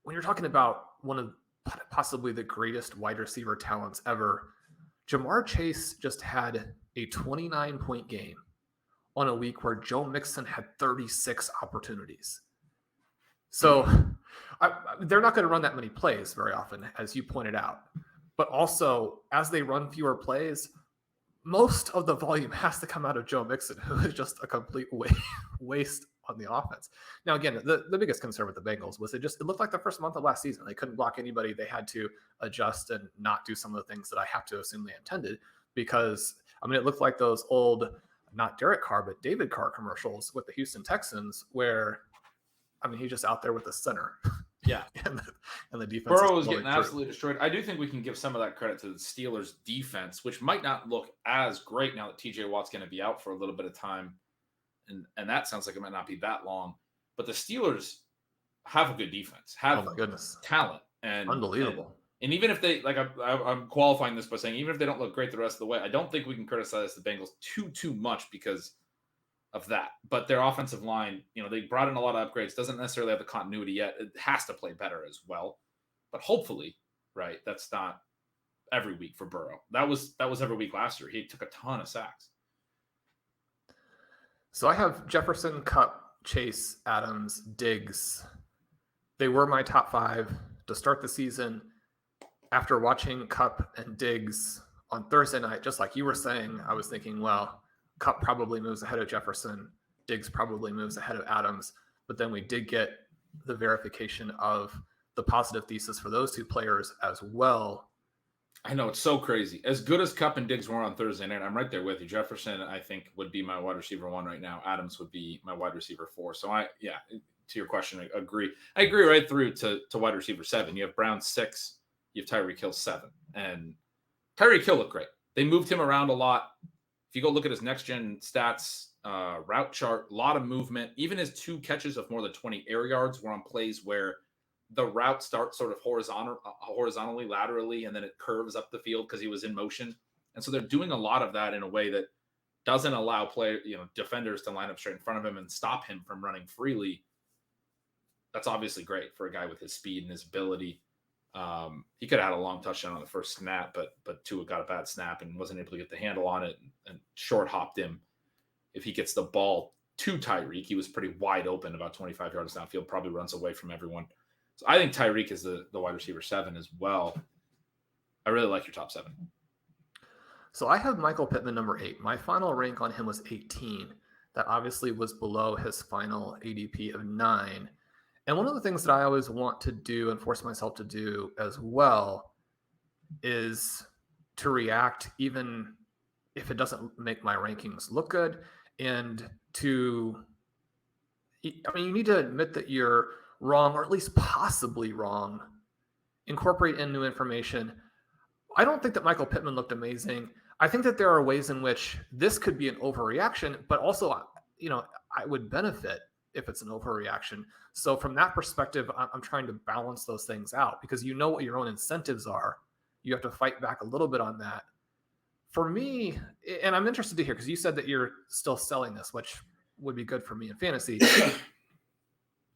when you're talking about one of possibly the greatest wide receiver talents ever, Jamar Chase just had a 29-point game on a week where Joe Mixon had 36 opportunities. So they're not going to run that many plays very often, as you pointed out. But also, as they run fewer plays, most of the volume has to come out of Joe Mixon, who is just a complete waste on the offense. Now, again, the biggest concern with the Bengals was it looked like the first month of last season. They couldn't block anybody. They had to adjust and not do some of the things that I have to assume they intended because, it looked like those old, not Derek Carr, but David Carr commercials with the Houston Texans where, he's just out there with the center. Yeah. and the defense. Burrow is getting absolutely destroyed. I do think we can give some of that credit to the Steelers defense, which might not look as great now that TJ Watt's going to be out for a little bit of time. And that sounds like it might not be that long. But the Steelers have a good defense, have oh my goodness, talent. And unbelievable. And even if they, I'm qualifying this by saying, even if they don't look great the rest of the way, I don't think we can criticize the Bengals too much because of that. But their offensive line, they brought in a lot of upgrades, doesn't necessarily have the continuity yet. It has to play better as well. But hopefully, right, that's not every week for Burrow. That was every week last year. He took a ton of sacks. So I have Jefferson, Kupp, Chase, Adams, Diggs. They were my top 5 to start the season. After watching Kupp and Diggs on Thursday night, just like you were saying, I was thinking, well, Kupp probably moves ahead of Jefferson. Diggs probably moves ahead of Adams. But then we did get the verification of the positive thesis for those two players as well. I know, it's so crazy. As good as Kupp and Diggs were on Thursday night, I'm right there with you. Jefferson, I think, would be my wide receiver 1 right now. Adams would be my wide receiver 4. So, to your question, I agree. I agree right through to wide receiver 7. You have Brown 6. You have Tyreek Hill 7. And Tyreek Hill looked great. They moved him around a lot. If you go look at his next-gen stats route chart, a lot of movement. Even his 2 catches of more than 20 air yards were on plays where the route starts sort of horizontally, laterally, and then it curves up the field because he was in motion. And so they're doing a lot of that in a way that doesn't allow defenders to line up straight in front of him and stop him from running freely. That's obviously great for a guy with his speed and his ability. He could have had a long touchdown on the first snap, but Tua got a bad snap and wasn't able to get the handle on it and short hopped him. If he gets the ball to Tyreek, he was pretty wide open about 25 yards downfield, probably runs away from everyone. So I think Tyreek is the wide receiver 7 as well. I really like your top 7. So I have Michael Pittman number 8. My final rank on him was 18. That obviously was below his final ADP of 9. And one of the things that I always want to do and force myself to do as well is to react even if it doesn't make my rankings look good. And you need to admit that you're wrong, or at least possibly wrong. Incorporate in new information. I don't think that Michael Pittman looked amazing. I think that there are ways in which this could be an overreaction, but also, I would benefit if it's an overreaction. So from that perspective, I'm trying to balance those things out because you know what your own incentives are. You have to fight back a little bit on that. For me, and I'm interested to hear, because you said that you're still selling this, which would be good for me in fantasy.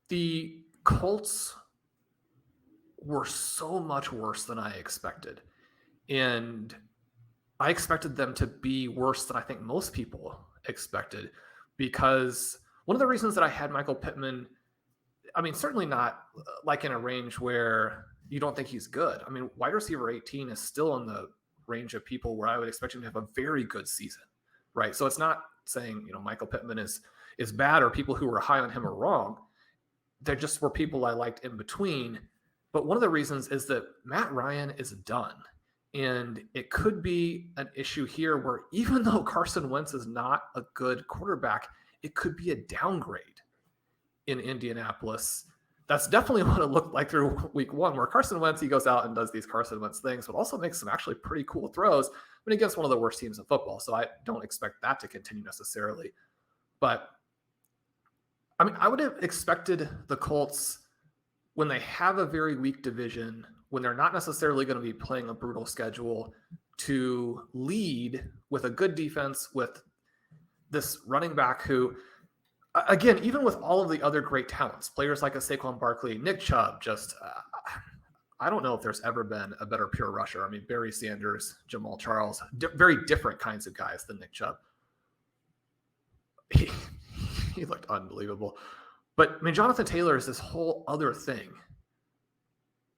The Colts were so much worse than I expected. And I expected them to be worse than I think most people expected, because one of the reasons that I had Michael Pittman, certainly not like in a range where you don't think he's good. Wide receiver 18 is still in the range of people where I would expect him to have a very good season, right? So it's not saying, Michael Pittman is bad or people who were high on him are wrong. There just were people I liked in between. But one of the reasons is that Matt Ryan is done. And it could be an issue here where even though Carson Wentz is not a good quarterback, it could be a downgrade in Indianapolis. That's definitely what it looked like through week 1, where Carson Wentz, he goes out and does these Carson Wentz things, but also makes some actually pretty cool throws against one of the worst teams in football. So I don't expect that to continue necessarily. But I would have expected the Colts, when they have a very weak division, when they're not necessarily going to be playing a brutal schedule, to lead with a good defense, with this running back who, again, even with all of the other great talents, players like a Saquon Barkley, Nick Chubb, just I don't know if there's ever been a better pure rusher. I mean, Barry Sanders, Jamal Charles, very different kinds of guys than Nick Chubb. He looked unbelievable. But I mean, Jonathan Taylor is this whole other thing.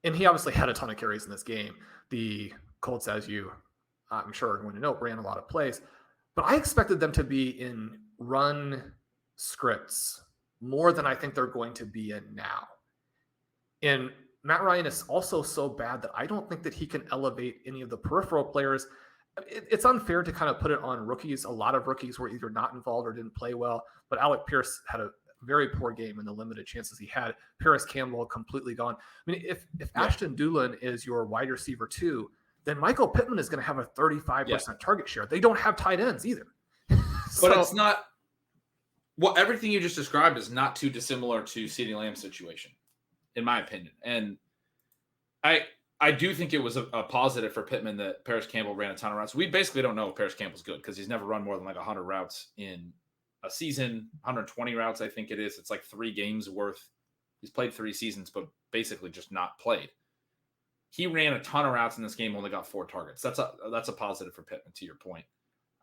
And he obviously had a ton of carries in this game. The Colts, as I'm sure are going to know, ran a lot of plays. But I expected them to be in run scripts more than I think they're going to be in now. And Matt Ryan is also so bad that I don't think that he can elevate any of the peripheral players. It's unfair to kind of put it on rookies. A lot of rookies were either not involved or didn't play well. But Alec Pierce had a very poor game in the limited chances he had. Paris Campbell completely gone. I mean, if Ashton Dulin is your wide receiver 2, then Michael Pittman is going to have a 35% target share. They don't have tight ends either. But it's not – well, everything you just described is not too dissimilar to Ceedee Lamb's situation, in my opinion. And I do think it was a positive for Pittman that Paris Campbell ran a ton of routes. We basically don't know if Paris Campbell's good because he's never run more than like 100 routes in a season, 120 routes, I think it is. It's like 3 games worth. He's played 3 seasons, but basically just not played. He ran a ton of routes in this game, only got 4 targets. That's a positive for Pittman, to your point.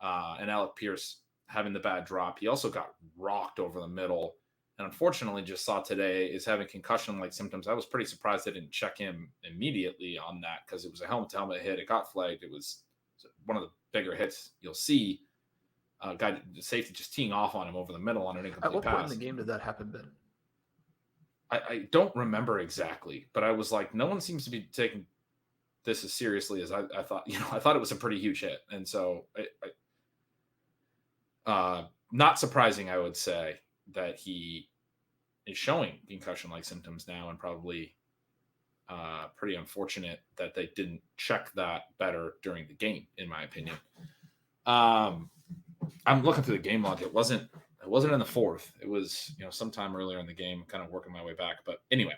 And Alec Pierce having the bad drop. He also got rocked over the middle. And unfortunately, just saw today is having concussion-like symptoms. I was pretty surprised they didn't check him immediately on that because it was a helmet-to-helmet hit. It got flagged. It was one of the bigger hits you'll see. Guy, the safety just teeing off on him over the middle on an incomplete pass. At what point in the game did that happen, Ben? I don't remember exactly, but I was like, no one seems to be taking this as seriously as I thought. I thought it was a pretty huge hit. And so not surprising, I would say, that he is showing concussion-like symptoms now, and probably pretty unfortunate that they didn't check that better during the game, in my opinion. I'm looking through the game log. It wasn't in the 4th. It was, sometime earlier in the game, kind of working my way back. But anyway,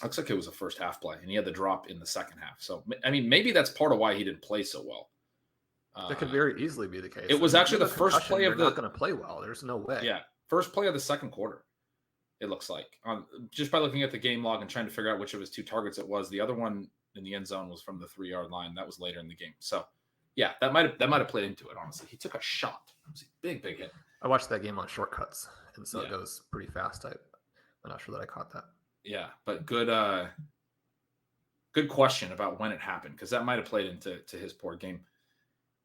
looks like it was a first half play, and he had the drop in the second half. So, I mean, maybe that's part of why he didn't play so well. That could very easily be the case. It was actually the first play of the. Not going to play well. There's no way. Yeah, first play of the second quarter. It looks like just by looking at the game log and trying to figure out which of his 2 targets it was. The other one in the end zone was from the 3-yard line. That was later in the game. So, yeah, that might have played into it. Honestly, he took a shot. It was a big hit. I watched that game on shortcuts, and so it goes pretty fast. I'm not sure that I caught that. Yeah, but good question about when it happened, because that might have played into his poor game.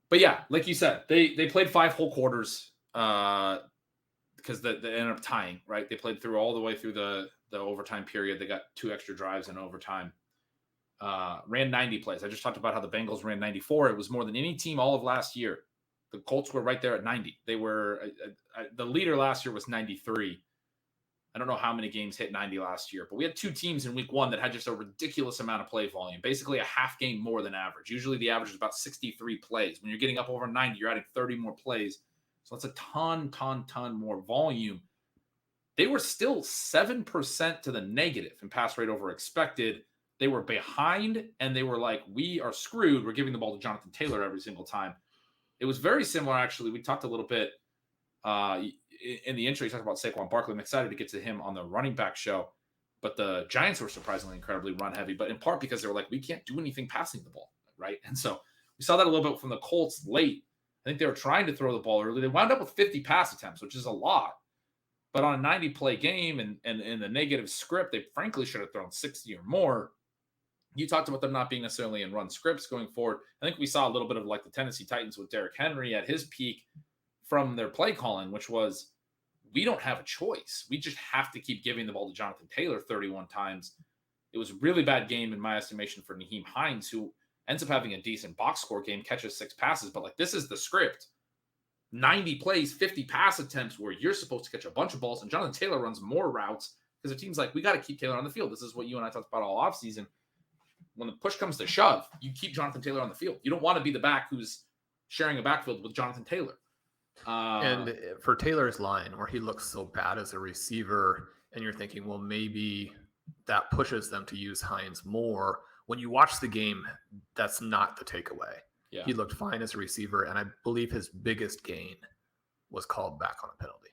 But yeah, like you said, they played 5 whole quarters because they ended up tying, right? They played through all the way through the overtime period. They got 2 extra drives in overtime. Ran 90 plays. I just talked about how the Bengals ran 94. It was more than any team all of last year. The Colts were right there at 90. They were the leader last year was 93. I don't know how many games hit 90 last year, but we had 2 teams in week 1 that had just a ridiculous amount of play volume, basically a half game more than average. Usually the average is about 63 plays. When you're getting up over 90, you're adding 30 more plays. So that's a ton more volume. They were still 7% to the negative in pass rate over expected. They were behind, and they were like, we are screwed. We're giving the ball to Jonathan Taylor every single time. It was very similar, actually. We talked a little bit in the intro. You talked about Saquon Barkley. I'm excited to get to him on the running back show. But the Giants were surprisingly incredibly run heavy, but in part because they were like, we can't do anything passing the ball, right? And so we saw that a little bit from the Colts late. I think they were trying to throw the ball early. They wound up with 50 pass attempts, which is a lot. But on a 90-play game and in the negative script, they frankly should have thrown 60 or more. You talked about them not being necessarily in run scripts going forward. I think we saw a little bit of like the Tennessee Titans with Derrick Henry at his peak from their play calling, which was, we don't have a choice. We just have to keep giving the ball to Jonathan Taylor 31 times. It was a really bad game in my estimation for Nyheim Hines, who ends up having a decent box score game, catches 6 passes. But like, this is the script. 90 plays, 50 pass attempts where you're supposed to catch a bunch of balls, and Jonathan Taylor runs more routes because the team's like, we got to keep Taylor on the field. This is what you and I talked about all offseason. When the push comes to shove, you keep Jonathan Taylor on the field. You don't want to be the back who's sharing a backfield with Jonathan Taylor. And for Taylor's line, where he looks so bad as a receiver, and you're thinking, well, maybe that pushes them to use Hines more. When you watch the game, that's not the takeaway. Yeah. He looked fine as a receiver, and I believe his biggest gain was called back on a penalty.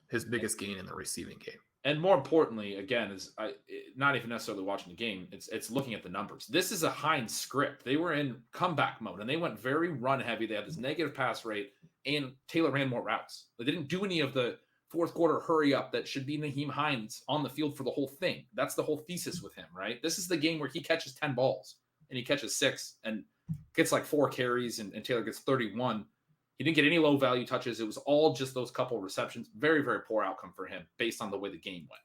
His biggest gain in the receiving game. And more importantly, again, is not even necessarily watching the game. It's looking at the numbers. This is a Hines script. They were in comeback mode, and they went very run heavy. They had this negative pass rate, and Taylor ran more routes. They didn't do any of the fourth quarter hurry up that should be Nyheim Hines on the field for the whole thing. That's the whole thesis with him, right? This is the game where he catches 10 balls, and he catches 6 and gets like 4 carries, and Taylor gets 31. He didn't get any low value touches. It was all just those couple receptions. Very, very poor outcome for him based on the way the game went.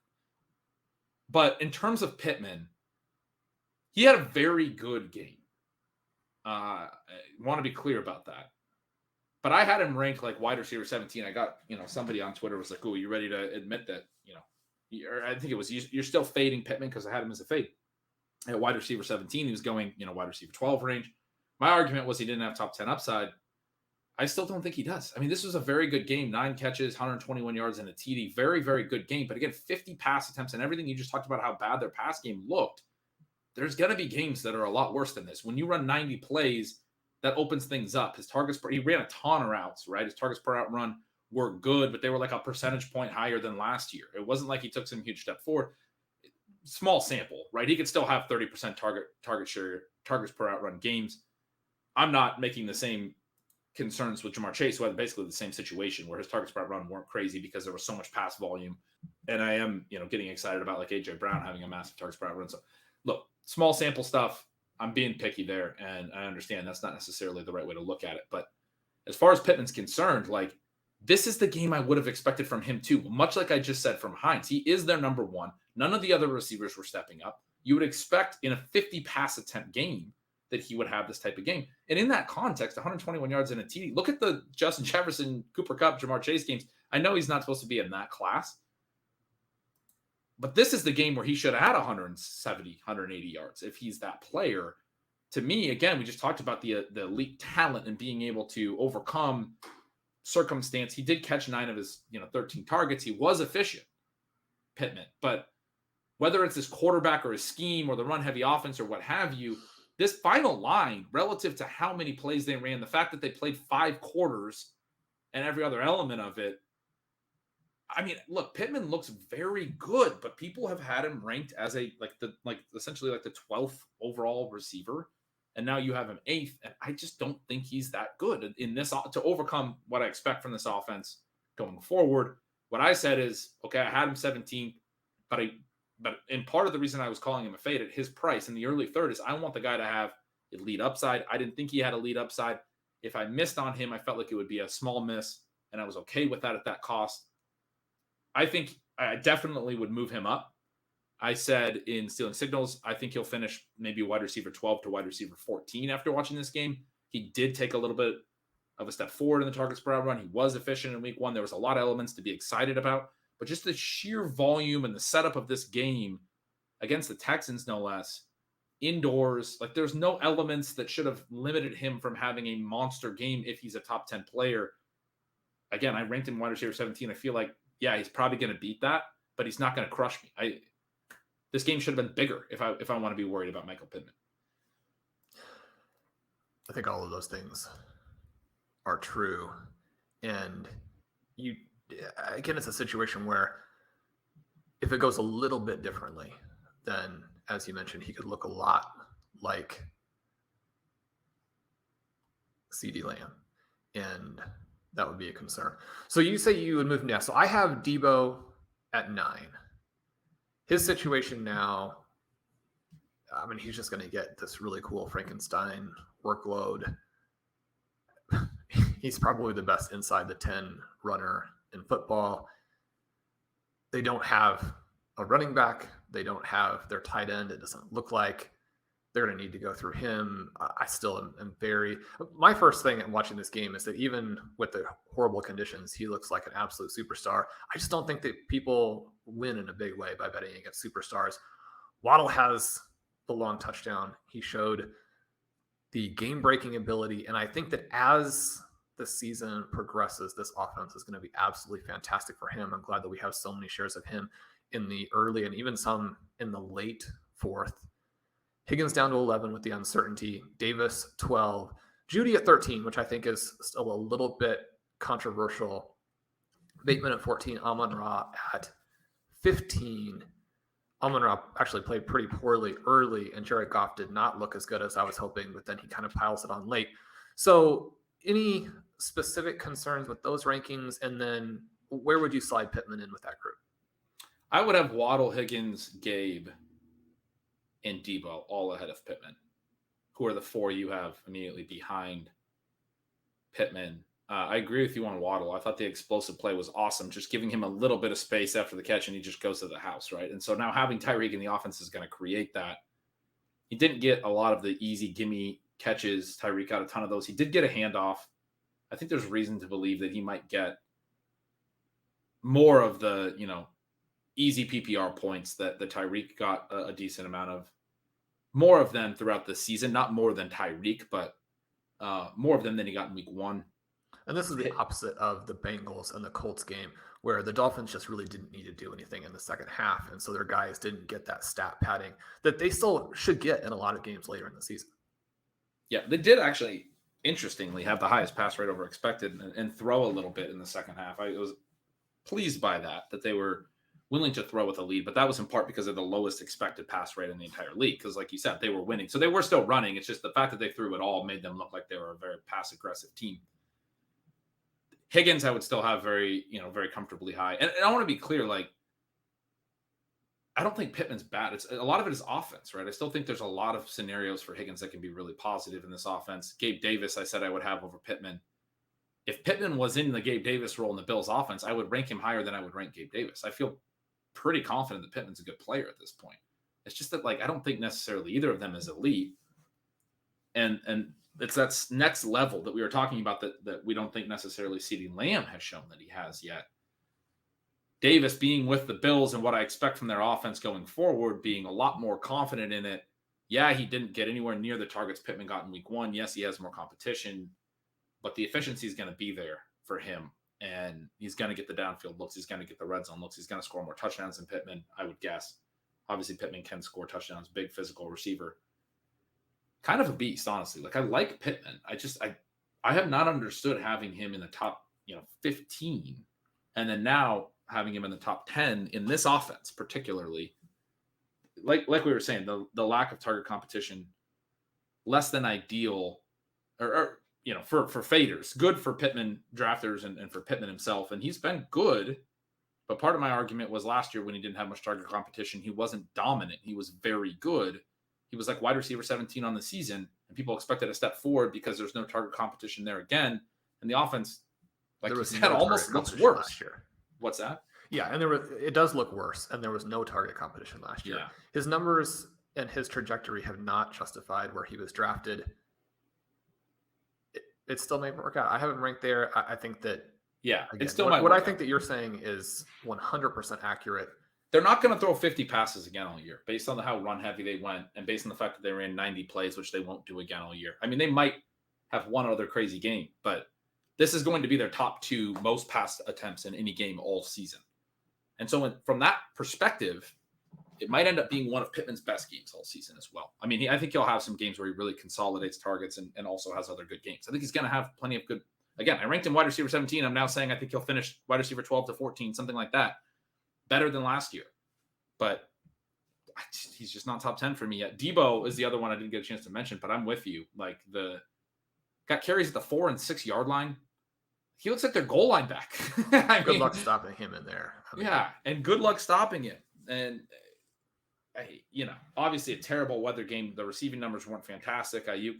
But in terms of Pittman, he had a very good game. I want to be clear about that. But I had him ranked like wide receiver 17. I got, somebody on Twitter was like, "Oh, you ready to admit that, I think it was you're still fading Pittman," because I had him as a fade. At wide receiver 17, he was going, wide receiver 12 range. My argument was he didn't have top 10 upside. I still don't think he does. I mean, this was a very good game. 9 catches, 121 yards, and a TD. Very, very good game. But again, 50 pass attempts and everything you just talked about how bad their pass game looked. There's going to be games that are a lot worse than this. When you run 90 plays, that opens things up. His targets he ran a ton of routes, right? His targets per out run were good, but they were like a percentage point higher than last year. It wasn't like he took some huge step forward. Small sample, right? He could still have 30% target share, targets per out run games. I'm not making the same concerns with Ja'Marr Chase, who had basically the same situation where his targets per run weren't crazy because there was so much pass volume. And I am, getting excited about like AJ Brown having a massive targets per run. So look, small sample stuff. I'm being picky there, and I understand that's not necessarily the right way to look at it. But as far as Pittman's concerned, like this is the game I would have expected from him too. Much like I just said from Hines, he is their number one. None of the other receivers were stepping up. You would expect in a 50 pass attempt game that he would have this type of game. And in that context, 121 yards and a TD. Look at the Justin Jefferson, Cooper Kupp, Ja'Marr Chase games. I know he's not supposed to be in that class, but this is the game where he should have had 170, 180 yards if he's that player. To me, again, we just talked about the elite talent and being able to overcome circumstance. He did catch 9 of his 13 targets. He was efficient, Pittman. But whether it's his quarterback or his scheme or the run-heavy offense or what have you, this final line, relative to how many plays they ran, the fact that they played 5 quarters and every other element of it, I mean, look, Pittman looks very good, but people have had him ranked as essentially the 12th overall receiver, and now you have him 8th, and I just don't think he's that good in this to overcome what I expect from this offense going forward. What I said is, okay, I had him 17th, but in part of the reason I was calling him a fade at his price in the early third is I want the guy to have elite upside. I didn't think he had elite upside. If I missed on him, I felt like it would be a small miss, and I was okay with that at that cost. I think I definitely would move him up. I said in Stealing Signals, I think he'll finish maybe wide receiver 12 to wide receiver 14 after watching this game. He did take a little bit of a step forward in the targets per out run. He was efficient in week 1. There was a lot of elements to be excited about, but just the sheer volume and the setup of this game against the Texans, no less, indoors, like there's no elements that should have limited him from having a monster game if he's a top 10 player. Again, I ranked him wide receiver 17. I feel like, yeah, he's probably going to beat that, but he's not going to crush me. This game should have been bigger if I want to be worried about Michael Pittman. I think all of those things are true. And again, it's a situation where if it goes a little bit differently, then as you mentioned, he could look a lot like Ceedee Lamb. And that would be a concern. So you say you would move him down. So I have Deebo at 9. His situation now, I mean, he's just going to get this really cool Frankenstein workload. He's probably the best inside the 10 runner in football. They don't have a running back. They don't have their tight end. It doesn't look like they're going to need to go through him. I still am very... My first thing in watching this game is that even with the horrible conditions, he looks like an absolute superstar. I just don't think that people win in a big way by betting against superstars. Waddle has the long touchdown. He showed the game-breaking ability, and I think that as the season progresses, this offense is going to be absolutely fantastic for him. I'm glad that we have so many shares of him in the early and even some in the late 4th. Higgins down to 11 with the uncertainty. Davis 12. Judy at 13, which I think is still a little bit controversial Bateman at 14, Amon-Ra at 15. Amon-Ra actually played pretty poorly early, and Jared Goff did not look as good as I was hoping, but then he kind of piles it on late. So any specific concerns with those rankings? And then where would you slide Pittman in with that group? I would have Waddle, Higgins, Gabe, and Deebo all ahead of Pittman, who are the four you have immediately behind Pittman. I agree with you on Waddle. I thought the explosive play was awesome, just giving him a little bit of space after the catch, and he just goes to the house, right? And so now having Tyreek in the offense is going to create that. He didn't get a lot of the easy gimme catches. Tyreek got a ton of those. He did get a handoff. I think there's reason to believe that he might get more of the, easy PPR points that Tyreek got a decent amount of. More of them throughout the season, not more than Tyreek, but more of them than he got in week 1. And this is the opposite of the Bengals and the Colts game, where the Dolphins just really didn't need to do anything in the second half. And so their guys didn't get that stat padding that they still should get in a lot of games later in the season. Yeah, they did actually, interestingly, have the highest pass rate over expected and throw a little bit in the second half. I was pleased by that they were willing to throw with a lead, but that was in part because of the lowest expected pass rate in the entire league. Because like you said, they were winning. So they were still running. It's just the fact that they threw it all made them look like they were a very pass-aggressive team. Higgins, I would still have very comfortably high. And I want to be clear, I don't think Pittman's bad. A lot of it is offense, right? I still think there's a lot of scenarios for Higgins that can be really positive in this offense. Gabe Davis, I said I would have over Pittman. If Pittman was in the Gabe Davis role in the Bills offense, I would rank him higher than I would rank Gabe Davis. I feel pretty confident that Pittman's a good player at this point. It's just that, I don't think necessarily either of them is elite. And it's that next level that we were talking about that we don't think necessarily Ceedee Lamb has shown that he has yet. Davis being with the Bills and what I expect from their offense going forward, being a lot more confident in it. Yeah, he didn't get anywhere near the targets Pittman got in week 1. Yes, he has more competition, but the efficiency is going to be there for him. And he's going to get the downfield looks. He's going to get the red zone looks. He's going to score more touchdowns than Pittman, I would guess. Obviously, Pittman can score touchdowns. Big physical receiver. Kind of a beast, honestly. I like Pittman. I have not understood having him in the top, 15, and then now having him in the top 10 in this offense, particularly. Like we were saying, the lack of target competition, less than ideal, or for faders, good for Pittman drafters and for Pittman himself. And he's been good. But part of my argument was last year when he didn't have much target competition, he wasn't dominant. He was very good. He was like wide receiver 17 on the season, and people expected a step forward because there's no target competition there again. And the offense, like you said, almost looks worse last year. What's that? Yeah, and it does look worse, and there was no target competition last year. Yeah. His numbers and his trajectory have not justified where he was drafted. It still may work out. I haven't ranked there. I think that again, it still might. What I think that you're saying is 100% accurate. They're not going to throw 50 passes again all year, based on how run heavy they went, and based on the fact that they ran 90 plays, which they won't do again all year. I mean, they might have one other crazy game, but this is going to be their top 2 most pass attempts in any game all season. And so from that perspective, it might end up being one of Pittman's best games all season as well. I mean, I think he'll have some games where he really consolidates targets and also has other good games. I think he's going to have plenty of good. Again, I ranked him wide receiver 17. I'm now saying I think he'll finish wide receiver 12 to 14, something like that. Better than last year. But he's just not top 10 for me yet. Deebo is the other one I didn't get a chance to mention, but I'm with you. Got carries at the 4 and 6 yard line. He looks like their goal line back. Good luck stopping him in there. And good luck stopping him. And obviously a terrible weather game. The receiving numbers weren't fantastic. Ayuk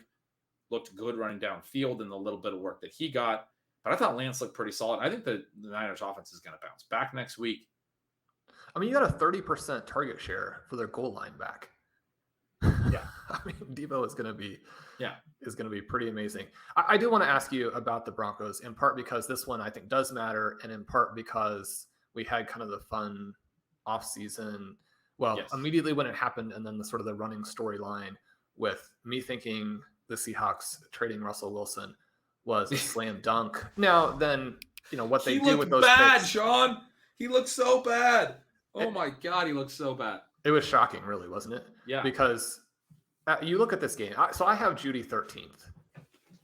looked good running downfield in the little bit of work that he got. But I thought Lance looked pretty solid. I think the Niners offense is going to bounce back next week. I mean, you got a 30% target share for their goal line back. Yeah. I mean, Deebo is going to be pretty amazing. I do want to ask you about the Broncos, in part because this one I think does matter, and in part because we had kind of the fun offseason. Well, yes. Immediately when it happened, and then the sort of the running storyline with me thinking the Seahawks trading Russell Wilson was a slam dunk. Now, then, what they do with those picks. Sean. He looked so bad. Oh my God, he looked so bad. It was shocking, really, wasn't it? Yeah. Because you look at this game. So I have Judy 13th.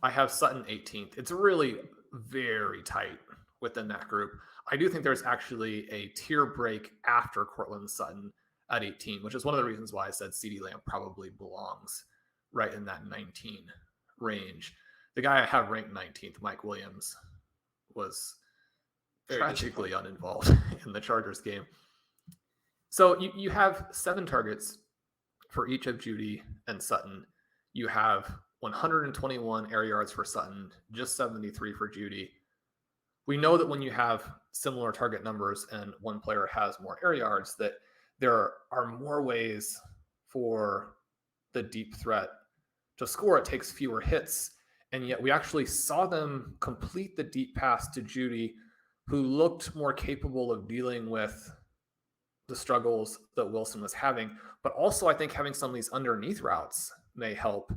I have Sutton 18th. It's really very tight within that group. I do think there's actually a tier break after Cortland Sutton at 18, which is one of the reasons why I said Ceedee Lamb probably belongs right in that 19 range. The guy I have ranked 19th, Mike Williams, was very tragically uninvolved in the Chargers game. So you have 7 targets for each of Jeudy and Sutton. You have 121 air yards for Sutton, just 73 for Jeudy. We know that when you have similar target numbers and one player has more air yards, that there are more ways for the deep threat to score. It takes fewer hits. And yet we actually saw them complete the deep pass to Jeudy, who looked more capable of dealing with the struggles that Wilson was having. But also I think having some of these underneath routes may help,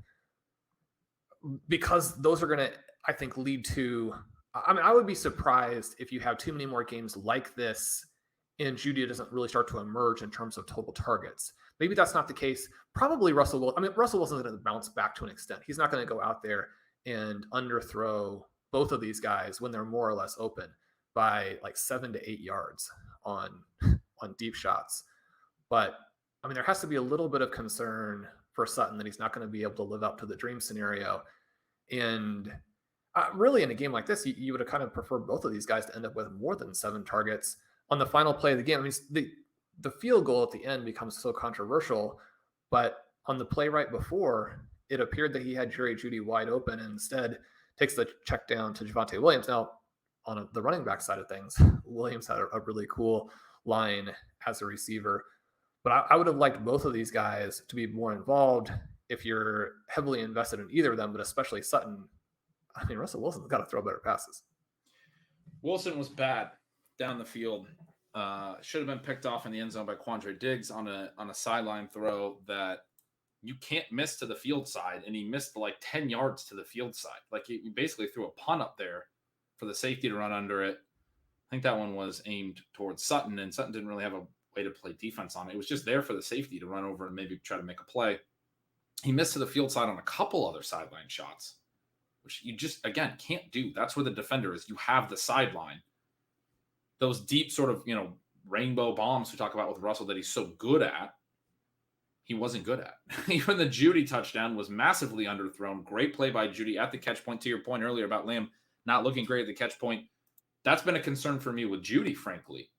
because those are going to, I think, lead to, I mean, I would be surprised if you have too many more games like this and Jeudy doesn't really start to emerge in terms of total targets. Maybe that's not the case. Probably Russell Wilson's going to bounce back to an extent. He's not going to go out there and underthrow both of these guys when they're more or less open by like 7 to 8 yards on deep shots. But I mean, there has to be a little bit of concern for Sutton that he's not going to be able to live up to the dream scenario. And really in a game like this, you would have kind of preferred both of these guys to end up with more than 7 targets on the final play of the game. I mean, the field goal at the end becomes so controversial, but on the play right before, it appeared that he had Jerry Jeudy wide open and instead takes the check down to Javonte Williams. Now, on the running back side of things, Williams had a really cool line as a receiver. But I would have liked both of these guys to be more involved if you're heavily invested in either of them, but especially Sutton. I mean, Russell Wilson's got to throw better passes. Wilson was bad down the field. Should have been picked off in the end zone by Quandre Diggs on a sideline throw that you can't miss to the field side, and he missed like 10 yards to the field side. Like he basically threw a punt up there for the safety to run under it. I think that one was aimed towards Sutton, and Sutton didn't really have a way to play defense on it. It was just there for the safety to run over and maybe try to make a play. He missed to the field side on a couple other sideline shots, which you just, again, can't do. That's where the defender is. You have the sideline. Those deep sort of, rainbow bombs we talk about with Russell that he's so good at, he wasn't good at. Even the Jeudy touchdown was massively underthrown. Great play by Jeudy at the catch point. To your point earlier about Lamb not looking great at the catch point, that's been a concern for me with Jeudy, frankly.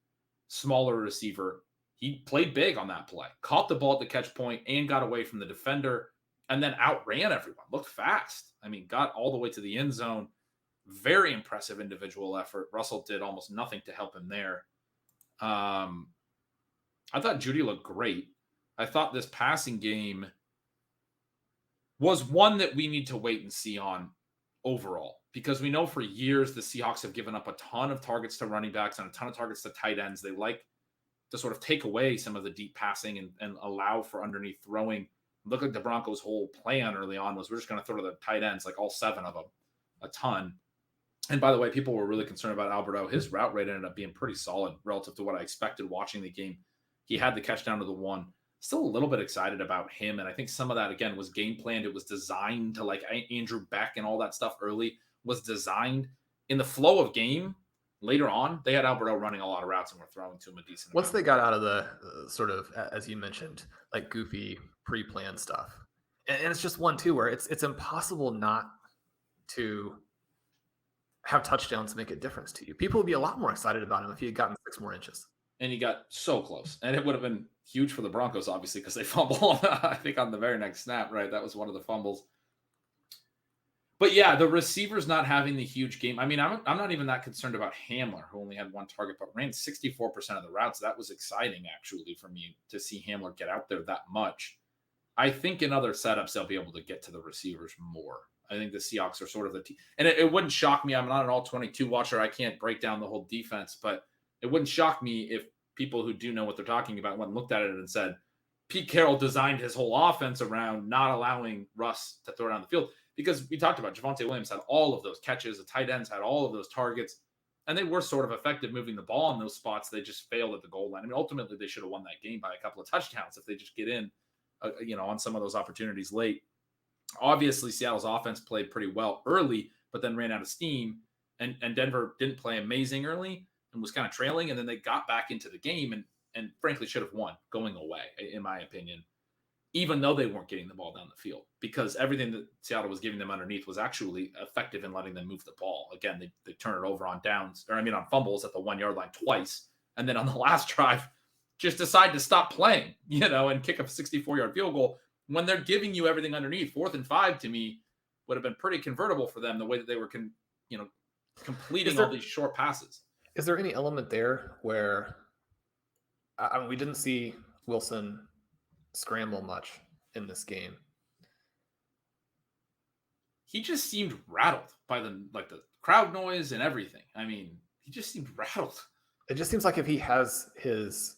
Smaller receiver. He played big on that play. Caught the ball at the catch point and got away from the defender and then outran everyone. Looked fast. I mean, got all the way to the end zone. Very impressive individual effort. Russell did almost nothing to help him there. I thought Jeudy looked great. I thought this passing game was one that we need to wait and see on overall, because we know for years the Seahawks have given up a ton of targets to running backs and a ton of targets to tight ends. They like to sort of take away some of the deep passing and allow for underneath throwing. Look like the Broncos' whole plan early on was we're just going to throw to the tight ends, like all 7 of them, a ton. And by the way, people were really concerned about Alberto. His route rate ended up being pretty solid relative to what I expected watching the game. He had the catch down to the 1. Still a little bit excited about him. And I think some of that, again, was game planned. It was designed to, like Andrew Beck and all that stuff early was designed in the flow of game. Later on, they had Alberto running a lot of routes and were throwing to him a decent Once amount. they got out of the sort of, as you mentioned, like goofy pre-planned stuff. And it's just one, too, where it's impossible not to have touchdowns make a difference to you. People would be a lot more excited about him if he had gotten 6 more inches. And he got so close. And it would have been huge for the Broncos, obviously, because they fumbled, I think, on the very next snap, right? That was one of the fumbles. But yeah, the receivers not having the huge game. I mean, I'm not even that concerned about Hamler, who only had 1 target, but ran 64% of the routes. That was exciting, actually, for me to see Hamler get out there that much. I think in other setups, they'll be able to get to the receivers more. I think the Seahawks are sort of the team. And it wouldn't shock me. I'm not an all-22 watcher. I can't break down the whole defense, but it wouldn't shock me if people who do know what they're talking about went and looked at it and said, Pete Carroll designed his whole offense around not allowing Russ to throw down the field. Because we talked about Javonte Williams had all of those catches. The tight ends had all of those targets. And they were sort of effective moving the ball in those spots. They just failed at the goal line. I mean, ultimately, they should have won that game by a couple of touchdowns if they just get in, on some of those opportunities late. Obviously, Seattle's offense played pretty well early, but then ran out of steam. And Denver didn't play amazing early, and was kind of trailing, and then they got back into the game and frankly should have won going away, in my opinion, even though they weren't getting the ball down the field, because everything that Seattle was giving them underneath was actually effective in letting them move the ball. Again, they turn it over on on fumbles at the 1 yard line twice. And then on the last drive, just decide to stop playing, and kick a 64-yard field goal when they're giving you everything underneath. 4th and 5 to me would have been pretty convertible for them, the way that they were completing all these short passes. Is there any element there where we didn't see Wilson scramble much in this game? He just seemed rattled by the crowd noise and everything. I mean, he just seemed rattled. It just seems like if he has his,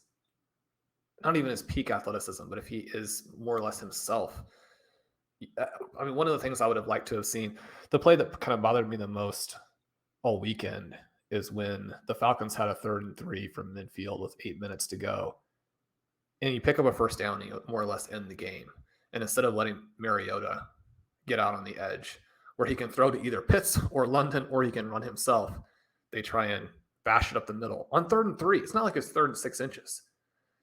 not even his peak athleticism, but if he is more or less himself. I mean, one of the things I would have liked to have seen, the play that kind of bothered me the most all weekend is when the Falcons had a 3rd and 3 from midfield with 8 minutes to go. And you pick up a first down and you more or less end the game. And instead of letting Mariota get out on the edge where he can throw to either Pitts or London, or he can run himself, they try and bash it up the middle on 3rd and 3. It's not like it's 3rd and 6 inches.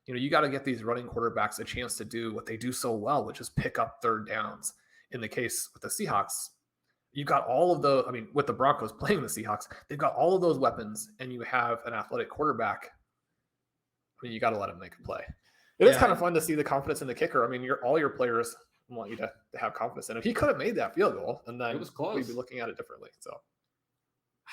You got to get these running quarterbacks a chance to do what they do so well, which is pick up 3rd downs. In the case with the Seahawks, you got all of with the Broncos playing the Seahawks, they've got all of those weapons, and you have an athletic quarterback. I mean, you got to let him make a play. It is kind of fun to see the confidence in the kicker. I mean, all your players want you to have confidence in him. He could have made that field goal, and then it was close. We'd be looking at it differently. So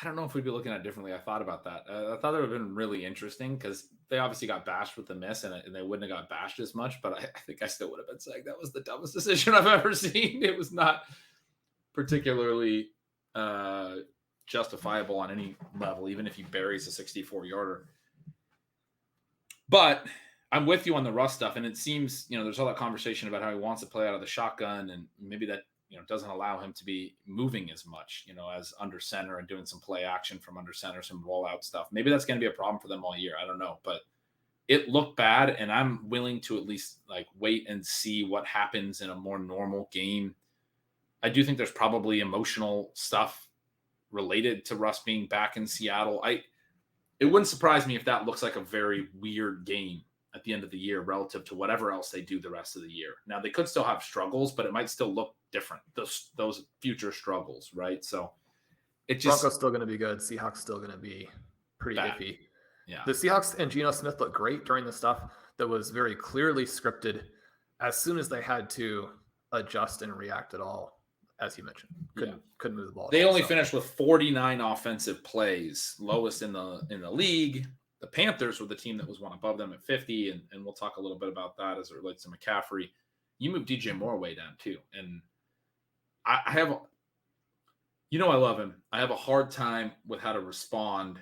I don't know if we'd be looking at it differently. I thought about that. I thought it would have been really interesting because they obviously got bashed with the miss, and they wouldn't have got bashed as much. But I think I still would have been saying that was the dumbest decision I've ever seen. It was not particularly justifiable on any level, even if he buries a 64-yarder. But I'm with you on the Russ stuff, and it seems, there's all that conversation about how he wants to play out of the shotgun, and maybe that doesn't allow him to be moving as much, as under center and doing some play action from under center, some rollout stuff. Maybe that's going to be a problem for them all year. I don't know, but it looked bad, and I'm willing to at least wait and see what happens in a more normal game. I do think there's probably emotional stuff related to Russ being back in Seattle. It wouldn't surprise me if that looks like a very weird game at the end of the year relative to whatever else they do the rest of the year. Now, they could still have struggles, but it might still look different, those future struggles, right? So Broncos still going to be good. Seahawks still going to be pretty iffy. Yeah. The Seahawks and Geno Smith looked great during the stuff that was very clearly scripted. As soon as they had to adjust and react at all, as you mentioned, couldn't move the ball. They only finished with 49 offensive plays, lowest in the league. The Panthers were the team that was one above them at 50, and we'll talk a little bit about that as it relates to McCaffrey. You moved DJ Moore way down too, and I have, I love him. I have a hard time with how to respond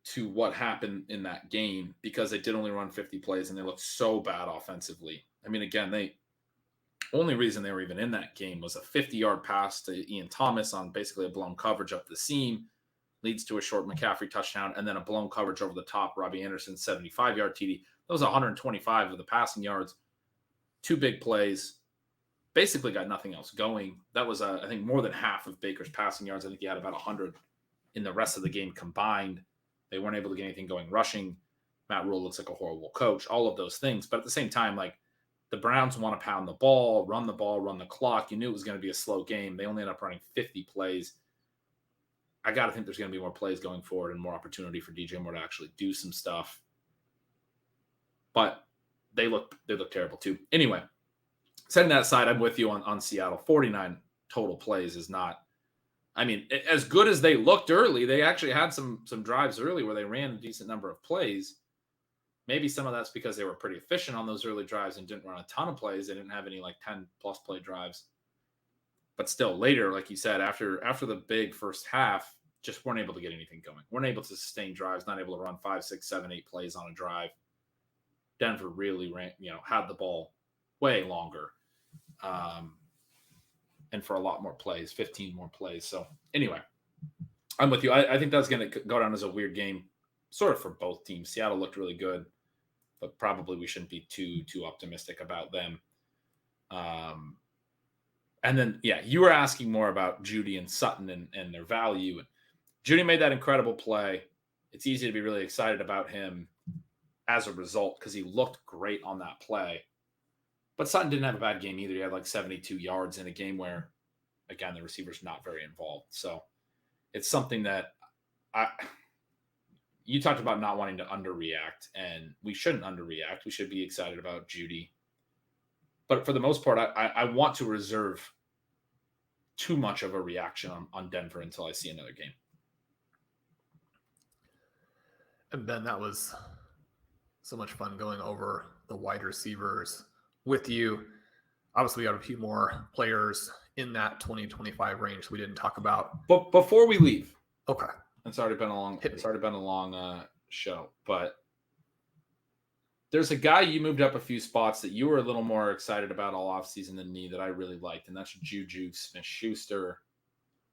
to what happened in that game because they did only run 50 plays and they looked so bad offensively. I mean, again, only reason they were even in that game was a 50-yard pass to Ian Thomas on basically a blown coverage up the seam. Leads to a short McCaffrey touchdown, and then a blown coverage over the top, Robbie Anderson's 75-yard TD. That was 125 of the passing yards. 2 big plays. Basically got nothing else going. That was, I think, more than half of Baker's passing yards. I think he had about 100 in the rest of the game combined. They weren't able to get anything going rushing. Matt Rule looks like a horrible coach. All of those things. But at the same time, the Browns want to pound the ball, run the clock. You knew it was going to be a slow game. They only ended up running 50 plays. I got to think there's going to be more plays going forward and more opportunity for DJ Moore to actually do some stuff. But they look terrible too. Anyway, setting that aside, I'm with you on Seattle. 49 total plays is not, as good as they looked early, they actually had some drives early where they ran a decent number of plays. Maybe some of that's because they were pretty efficient on those early drives and didn't run a ton of plays. They didn't have any 10-plus play drives. But still, later, like you said, after the big first half, just weren't able to get anything going. Weren't able to sustain drives, not able to run 5, 6, 7, 8 plays on a drive. Denver really had the ball way longer and for a lot more plays, 15 more plays. So anyway, I'm with you. I think that's going to go down as a weird game, sort of for both teams. Seattle looked really good, but probably we shouldn't be too optimistic about them. And then, you were asking more about Jeudy and Sutton and their value. And Jeudy made that incredible play. it's easy to be really excited about him as a result because he looked great on that play. But Sutton didn't have a bad game either. He had like 72 yards in a game where, again, the receiver's not very involved. So it's something that you talked about not wanting to underreact, and we shouldn't underreact. We should be excited about Jeudy. But for the most part, I want to reserve too much of a reaction on Denver until I see another game. And Ben, that was so much fun going over the wide receivers with you. Obviously, we got a few more players in that 2025 range we didn't talk about. But before we leave, okay, it's already been a long show, but there's a guy you moved up a few spots that you were a little more excited about all offseason than me that I really liked, and that's Juju Smith-Schuster.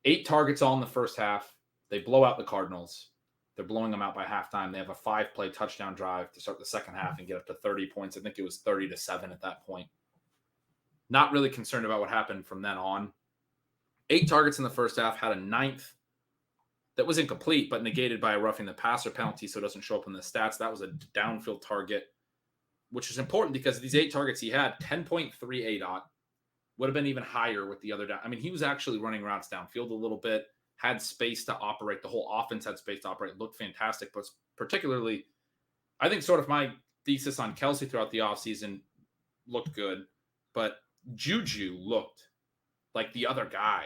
8 targets all in the first half. They blow out the Cardinals. They're blowing them out by halftime. They have a 5-play touchdown drive to start the second half and get up to 30 points. I think it was 30-7 at that point. Not really concerned about what happened from then on. 8 targets in the first half, had a 9th that was incomplete, but negated by a roughing the passer penalty, so it doesn't show up in the stats. That was a downfield target, which is important because these 8 targets he had, 10.3 ADOT, would have been even higher with the other down. I mean, he was actually running routes downfield a little bit, had space to operate. The whole offense had space to operate, looked fantastic, but particularly, I think sort of my thesis on Kelsey throughout the offseason looked good, but Juju looked like the other guy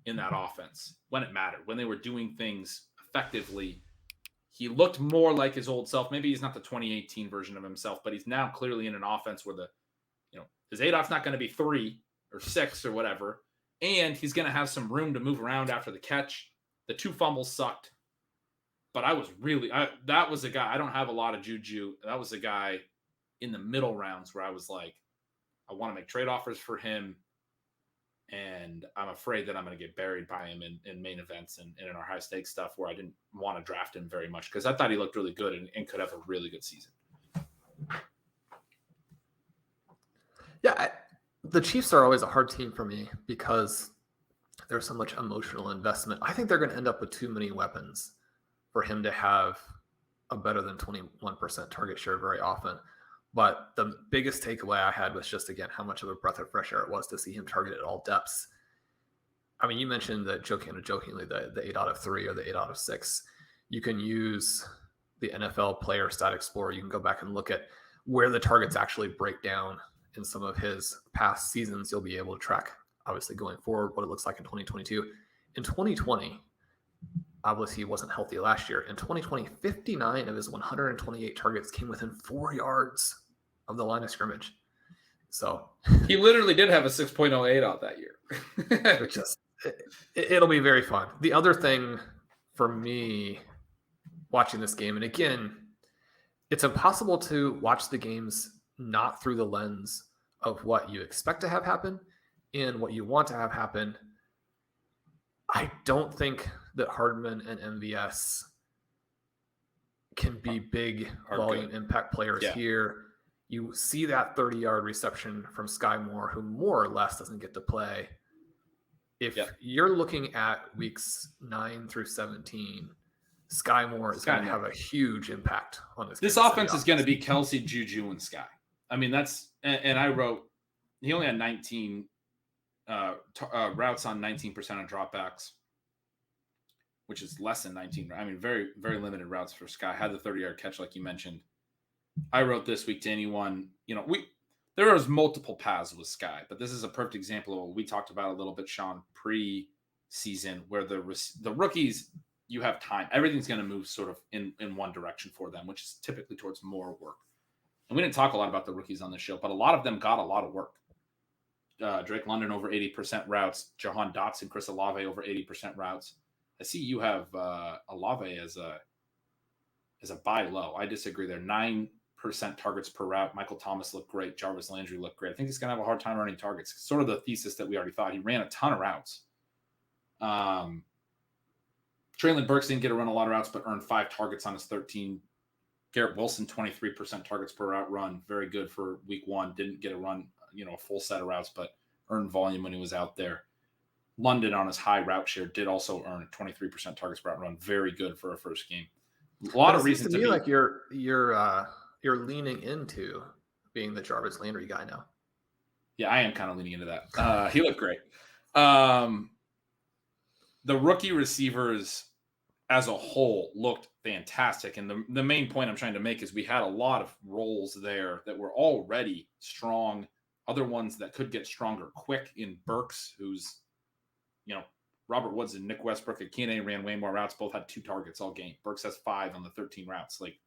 in that offense when it mattered, when they were doing things effectively. He looked more like his old self. Maybe he's not the 2018 version of himself, but he's now clearly in an offense where his ADOT's not going to be 3 or 6 or whatever. And he's going to have some room to move around after the catch. The 2 fumbles sucked, but that was a guy. I don't have a lot of Juju. That was a guy in the middle rounds where I was like, I want to make trade offers for him. And I'm afraid that I'm going to get buried by him in main events and in our high stakes stuff where I didn't want to draft him very much because I thought he looked really good and could have a really good season. Yeah, the Chiefs are always a hard team for me because there's so much emotional investment. I think they're going to end up with too many weapons for him to have a better than 21% target share very often. But the biggest takeaway I had was just, again, how much of a breath of fresh air it was to see him target at all depths. I mean, you mentioned that jokingly the 8 out of 3 or the 8 out of 6. You can use the NFL Player Stat Explorer. You can go back and look at where the targets actually break down in some of his past seasons. You'll be able to track, obviously, going forward, what it looks like in 2022. In 2020, obviously, he wasn't healthy last year. In 2020, 59 of his 128 targets came within 4 yards of the line of scrimmage. So he literally did have a 6.08 out that year. It'll be very fun. The other thing for me watching this game, and again, it's impossible to watch the games not through the lens of what you expect to have happen and what you want to have happen. I don't think that Hardman and MVS can be big volume impact players here. You see that 30-yard reception from Sky Moore, who more or less doesn't get to play. If you're looking at weeks 9 through 17, Sky Moore is going to have a huge impact on this. This offense is going to be Kelsey, Juju, and Sky. I mean, and I wrote, he only had 19 routes on 19% of dropbacks, which is less than 19. I mean, very, very limited routes for Sky. Had the 30-yard catch, like you mentioned. I wrote this week to anyone, there was multiple paths with Sky, but this is a perfect example of what we talked about a little bit, Sean, pre-season, where the rookies, you have time. Everything's going to move sort of in one direction for them, which is typically towards more work. And we didn't talk a lot about the rookies on the show, but a lot of them got a lot of work. Drake London over 80% routes, Jahan Dotson, Chris Olave over 80% routes. I see you have Olave as a buy low. I disagree there. 9% targets per route. Michael Thomas looked great. Jarvis Landry looked great. I think he's going to have a hard time earning targets. Sort of the thesis that we already thought. He ran a ton of routes. Traylon Burks didn't get to run a lot of routes, but earned 5 targets on his 13. Garrett Wilson, 23% targets per route run. Very good for week 1. Didn't get a run, a full set of routes, but earned volume when he was out there. London on his high route share did also earn 23% targets per route run. Very good for a first game. A lot of it reasons seems to me like you're leaning into being the Jarvis Landry guy now. Yeah, I am kind of leaning into that. He looked great. The rookie receivers as a whole looked fantastic. And the main point I'm trying to make is we had a lot of roles there that were already strong. Other ones that could get stronger quick in Burks, who's, Robert Woods and Nick Westbrook at Keenan ran way more routes. Both had 2 targets all game. Burks has 5 on the 13 routes. Like,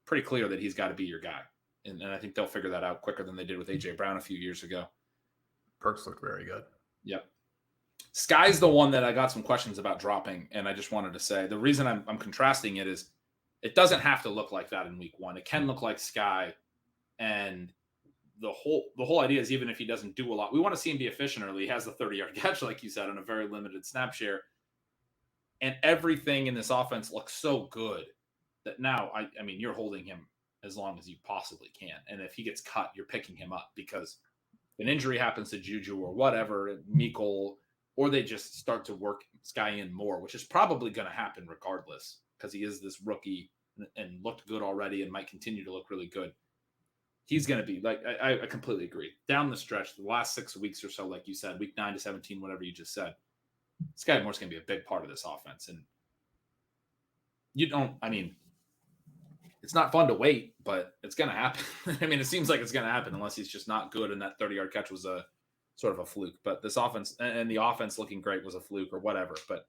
pretty clear that he's got to be your guy. And I think they'll figure that out quicker than they did with A.J. Brown a few years ago. Burks looked very good. Yep. Sky's the one that I got some questions about dropping, and I just wanted to say the reason I'm contrasting it is it doesn't have to look like that in week 1. It can look like Sky, and the whole idea is even if he doesn't do a lot, we want to see him be efficient early. He has the 30-yard catch, like you said, on a very limited snap share, and everything in this offense looks so good that now, I mean, you're holding him as long as you possibly can, and if he gets cut, you're picking him up because an injury happens to Juju or whatever, Mecole, or they just start to work Sky in more, which is probably going to happen regardless because he is this rookie and looked good already and might continue to look really good. He's going to be like, I completely agree. Down the stretch, the last 6 weeks or so, like you said, week 9 to 17, whatever you just said, Sky Moore's going to be a big part of this offense. And it's not fun to wait, but it's going to happen. I mean, it seems like it's going to happen unless he's just not good and that 30-yard catch was a sort of a fluke. But this offense and the offense looking great was a fluke or whatever. But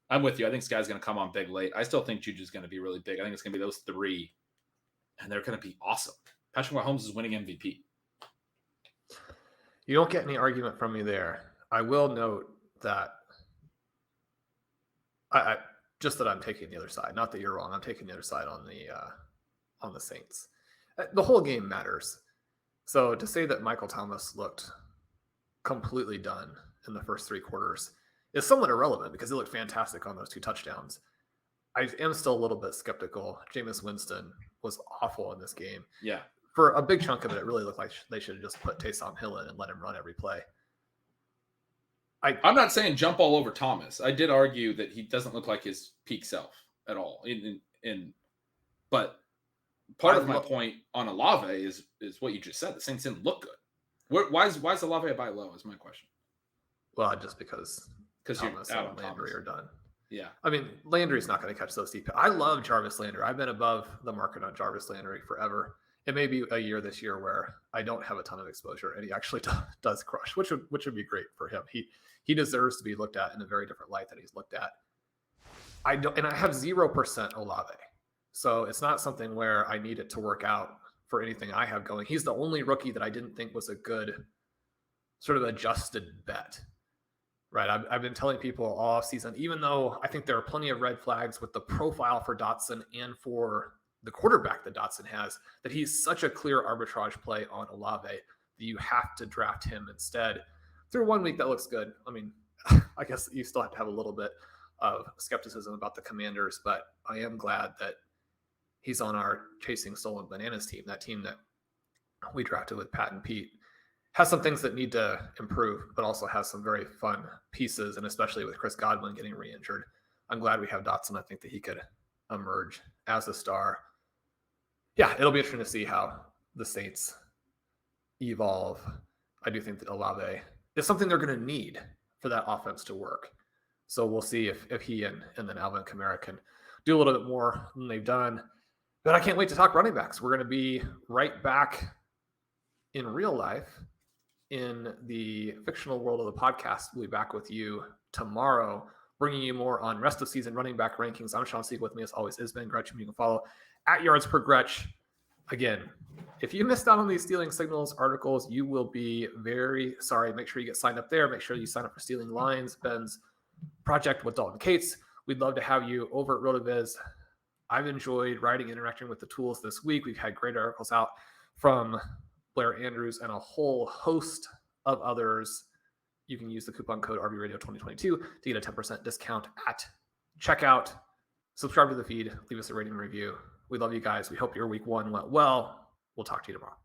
I'm with you. I think Sky's going to come on big late. I still think Juju's going to be really big. I think it's going to be those 3, and they're going to be awesome. Patrick Mahomes is winning MVP. You don't get any argument from me there. I will note that I just that I'm taking the other side. Not that you're wrong. I'm taking the other side on the Saints. The whole game matters. So to say that Michael Thomas looked completely done in the first 3 quarters is somewhat irrelevant because he looked fantastic on those 2 touchdowns. I am still a little bit skeptical. Jameis Winston was awful in this game. Yeah. For a big chunk of it, it really looked like they should have just put Taysom Hill in and let him run every play. I'm not saying jump all over Thomas. I did argue that he doesn't look like his peak self at all. But part of my point on Olave is what you just said. The Saints didn't look good. Why is Olave a buy low is my question. Well, just because Thomas you're out and Landry are done. Yeah. I mean, Landry's not going to catch those deep. I love Jarvis Landry. I've been above the market on Jarvis Landry forever. It may be a year this year where I don't have a ton of exposure and he actually does crush, which would be great for him. He deserves to be looked at in a very different light than he's looked at. I have 0% Olave. So it's not something where I need it to work out for anything I have going. He's the only rookie that I didn't think was a good sort of adjusted bet. Right. I've been telling people all season, even though I think there are plenty of red flags with the profile for Dotson and for the quarterback that Dotson has, that he's such a clear arbitrage play on Olave that you have to draft him instead. Through 1 week, that looks good. I mean, I guess you still have to have a little bit of skepticism about the Commanders, but I am glad that he's on our Chasing Stolen Bananas team, that team that we drafted with Pat and Pete. Has some things that need to improve, but also has some very fun pieces, and especially with Chris Godwin getting re-injured. I'm glad we have Dotson. I think that he could emerge as a star. Yeah, it'll be interesting to see how the Saints evolve. I do think that Olave is something they're going to need for that offense to work. So we'll see if he and then Alvin Kamara can do a little bit more than they've done. But I can't wait to talk running backs. We're going to be right back in real life in the fictional world of the podcast. We'll be back with you tomorrow, bringing you more on rest of season running back rankings. I'm Shawn Siegele. With me as always is Ben Gretch. You can follow at Yards Per Gretch. Again, if you missed out on these Stealing Signals articles, you will be very sorry. Make sure you get signed up there. Make sure you sign up for Stealing Lines, Ben's project with Dalton Cates. We'd love to have you over at RotoViz. I've enjoyed writing, interacting with the tools this week. We've had great articles out from Blair Andrews and a whole host of others. You can use the coupon code RVRadio2022 to get a 10% discount at checkout. Subscribe to the feed. Leave us a rating and review. We love you guys. We hope your week 1 went well. We'll talk to you tomorrow.